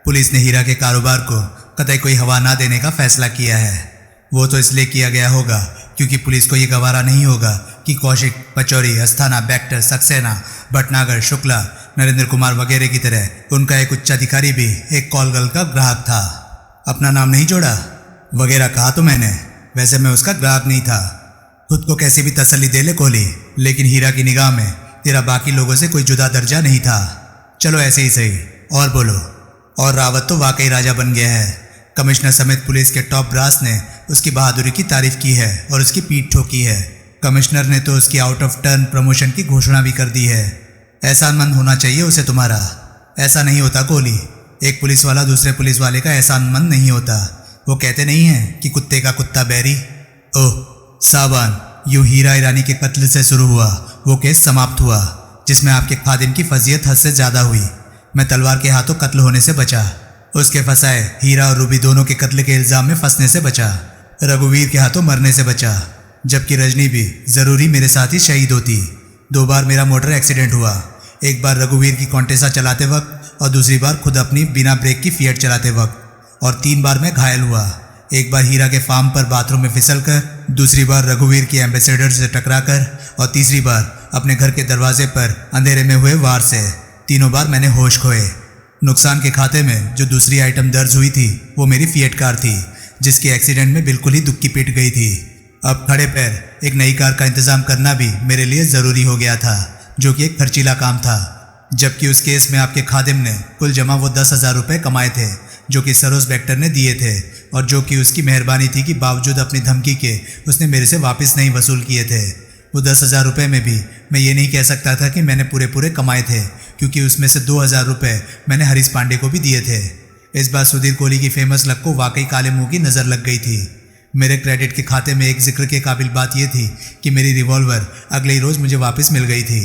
पुलिस ने हीरा के कारोबार को कतई कोई हवा ना देने का फैसला किया है। वो तो इसलिए किया गया होगा क्योंकि पुलिस को ये गवारा नहीं होगा कि कौशिक, पचौरी, अस्थाना, बैक्टर, सक्सेना, भटनागर, शुक्ला, नरेंद्र कुमार वगैरह की तरह उनका एक उच्च अधिकारी भी एक कॉलगल का ग्राहक था। अपना नाम नहीं जोड़ा वगैरह कहा तो मैंने, वैसे मैं उसका ग्राहक नहीं था। खुद को कैसी भी तसल्ली दे ले कोहली, लेकिन हीरा की निगाह में तेरा बाकी लोगों से कोई जुदा दर्जा नहीं था। चलो ऐसे ही सही, और बोलो। और रावत तो वाकई राजा बन गया है। कमिश्नर समेत पुलिस के टॉप ब्रास ने उसकी बहादुरी की तारीफ की है और उसकी पीठ ठोकी है। कमिश्नर ने तो उसकी आउट ऑफ टर्न प्रमोशन की घोषणा भी कर दी है। एहसानमंद होना चाहिए उसे तुम्हारा। ऐसा नहीं होता कोहली, एक पुलिस वाला दूसरे पुलिस वाले का एहसानमंद नहीं होता। वो कहते नहीं हैं कि कुत्ते का कुत्ता बैरी। ओह साबान, यूं हीरा ईरानी के कत्ल से शुरू हुआ वो केस समाप्त हुआ जिसमें आपके खादिम की फजीयत हद से ज्यादा हुई। मैं तलवार के हाथों कत्ल होने से बचा, उसके फंसाए हीरा और रूबी दोनों के कत्ल के इल्जाम में फंसने से बचा, रघुवीर के हाथों मरने से बचा, जबकि रजनी भी जरूरी मेरे साथ ही शहीद होती। 2 बार मेरा मोटर एक्सीडेंट हुआ, एक बार रघुवीर की कॉन्टेसा चलाते वक्त और दूसरी बार खुद अपनी बिना ब्रेक की फिएट चलाते वक्त, और 3 बार मैं घायल हुआ। एक बार हीरा के फार्म पर बाथरूम में फिसल कर, दूसरी बार रघुवीर की एम्बेसडर से टकरा कर, और तीसरी बार अपने घर के दरवाजे पर अंधेरे में हुए वार से। तीनों बार मैंने होश खोए। नुकसान के खाते में जो दूसरी आइटम दर्ज हुई थी वो मेरी फिएट कार थी, जिसके एक्सीडेंट में बिल्कुल ही दुक्की पिट गई थी। अब खड़े पैर एक नई कार का इंतजाम करना भी मेरे लिए ज़रूरी हो गया था, जो कि एक खर्चीला काम था। जबकि उस केस में आपके खादिम ने कुल जमा वो 10,000 रुपये कमाए थे जो कि सरोज बैक्टर ने दिए थे, और जो कि उसकी मेहरबानी थी कि बावजूद अपनी धमकी के उसने मेरे से वापस नहीं वसूल किए थे। वो 10,000 रुपये में भी मैं ये नहीं कह सकता था कि मैंने पूरे कमाए थे, क्योंकि उसमें से 2,000 रुपये मैंने हरीश पांडे को भी दिए थे। इस बार सुधीर कोहली की फेमस लक को वाकई काले मुंह की नज़र लग गई थी। मेरे क्रेडिट के खाते में एक जिक्र के काबिल बात यह थी कि मेरी रिवॉल्वर अगले ही रोज़ मुझे वापस मिल गई थी।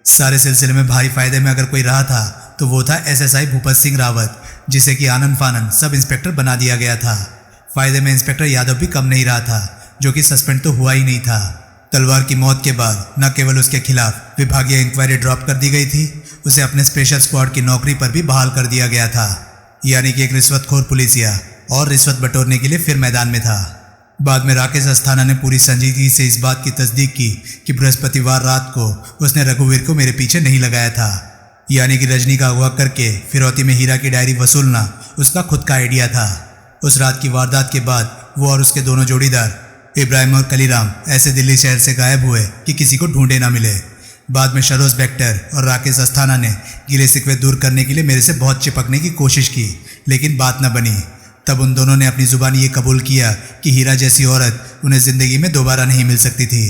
सारे सिलसिले में भारी फायदे में अगर कोई रहा था तो वो था SSI भूपत सिंह रावत, जिसे कि आनंद फानन सब इंस्पेक्टर बना दिया गया था। फायदे में इंस्पेक्टर यादव भी कम नहीं रहा था, जो कि सस्पेंड तो हुआ ही नहीं था। तलवार की मौत के बाद न केवल उसके खिलाफ विभागीय इंक्वायरी ड्रॉप कर दी गई थी, उसे अपने स्पेशल स्क्वाड की नौकरी पर भी बहाल कर दिया गया था। यानी कि एक रिश्वतखोर पुलिसिया और रिश्वत बटोरने के लिए फिर मैदान में था। बाद में राकेश अस्थाना ने पूरी संजीदगी से इस बात की तस्दीक की कि बृहस्पतिवार रात को उसने रघुवीर को मेरे पीछे नहीं लगाया था। यानी कि रजनी का अगवा करके फिरौती में हीरा की डायरी वसूलना उसका खुद का आइडिया था। उस रात की वारदात के बाद वो और उसके दोनों जोड़ीदार इब्राहिम और कलीराम ऐसे दिल्ली शहर से गायब हुए कि किसी को ढूंढे ना मिले। बाद में सरोज बैक्टर और राकेश अस्थाना ने गिले शिकवे दूर करने के लिए मेरे से बहुत चिपकने की कोशिश की, लेकिन बात न बनी। तब उन दोनों ने अपनी जुबानी ये कबूल किया कि हीरा जैसी औरत उन्हें ज़िंदगी में दोबारा नहीं मिल सकती थी।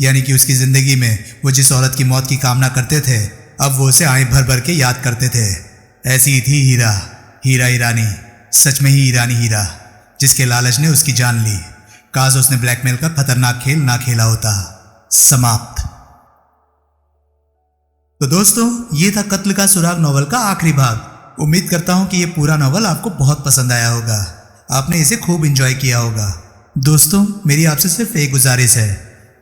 यानी कि उसकी ज़िंदगी में वो जिस औरत की मौत की कामना करते थे, अब वो उसे आंख भर भर के याद करते थे। ऐसी ही थी हीरा ईरानी, सच में ही ईरानी हीरा, जिसके लालच ने उसकी जान ली। काश उसने ब्लैकमेल का खतरनाक खेल ना खेला होता। समाप्त। तो दोस्तों, ये था कत्ल का सुराग नॉवल का आखिरी भाग। उम्मीद करता हूं कि ये पूरा नॉवल आपको बहुत पसंद आया होगा, आपने इसे खूब एंजॉय किया होगा। दोस्तों, मेरी आपसे सिर्फ एक गुजारिश है।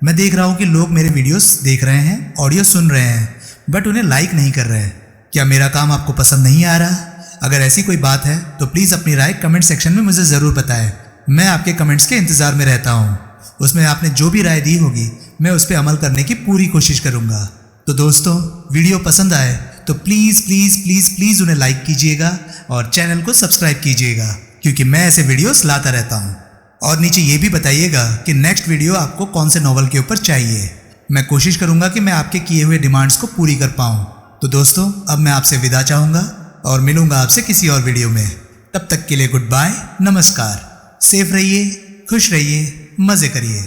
मैं देख रहा हूं कि लोग मेरे वीडियोस देख रहे हैं, ऑडियो सुन रहे हैं, बट उन्हें लाइक नहीं कर रहे। क्या मेरा काम आपको पसंद नहीं आ रहा? अगर ऐसी कोई बात है तो प्लीज़ अपनी राय कमेंट सेक्शन में मुझे ज़रूर बताएं। मैं आपके कमेंट्स के इंतज़ार में रहता हूँ। उसमें आपने जो भी राय दी होगी मैं उस पर अमल करने की पूरी कोशिश करूँगा। तो दोस्तों, वीडियो पसंद आए तो प्लीज़ प्लीज़ प्लीज़ प्लीज़ उन्हें लाइक कीजिएगा और चैनल को सब्सक्राइब कीजिएगा, क्योंकि मैं ऐसे वीडियोस लाता रहता हूँ। और नीचे ये भी बताइएगा कि नेक्स्ट वीडियो आपको कौन से नॉवल के ऊपर चाहिए। मैं कोशिश करूँगा कि मैं आपके किए हुए डिमांड्स को पूरी कर पाऊँ। तो दोस्तों, अब मैं आपसे विदा चाहूँगा और मिलूँगा आपसे किसी और वीडियो में। तब तक के लिए गुड बाय, नमस्कार। सेफ रहिए, खुश रहिए, मज़े करिए।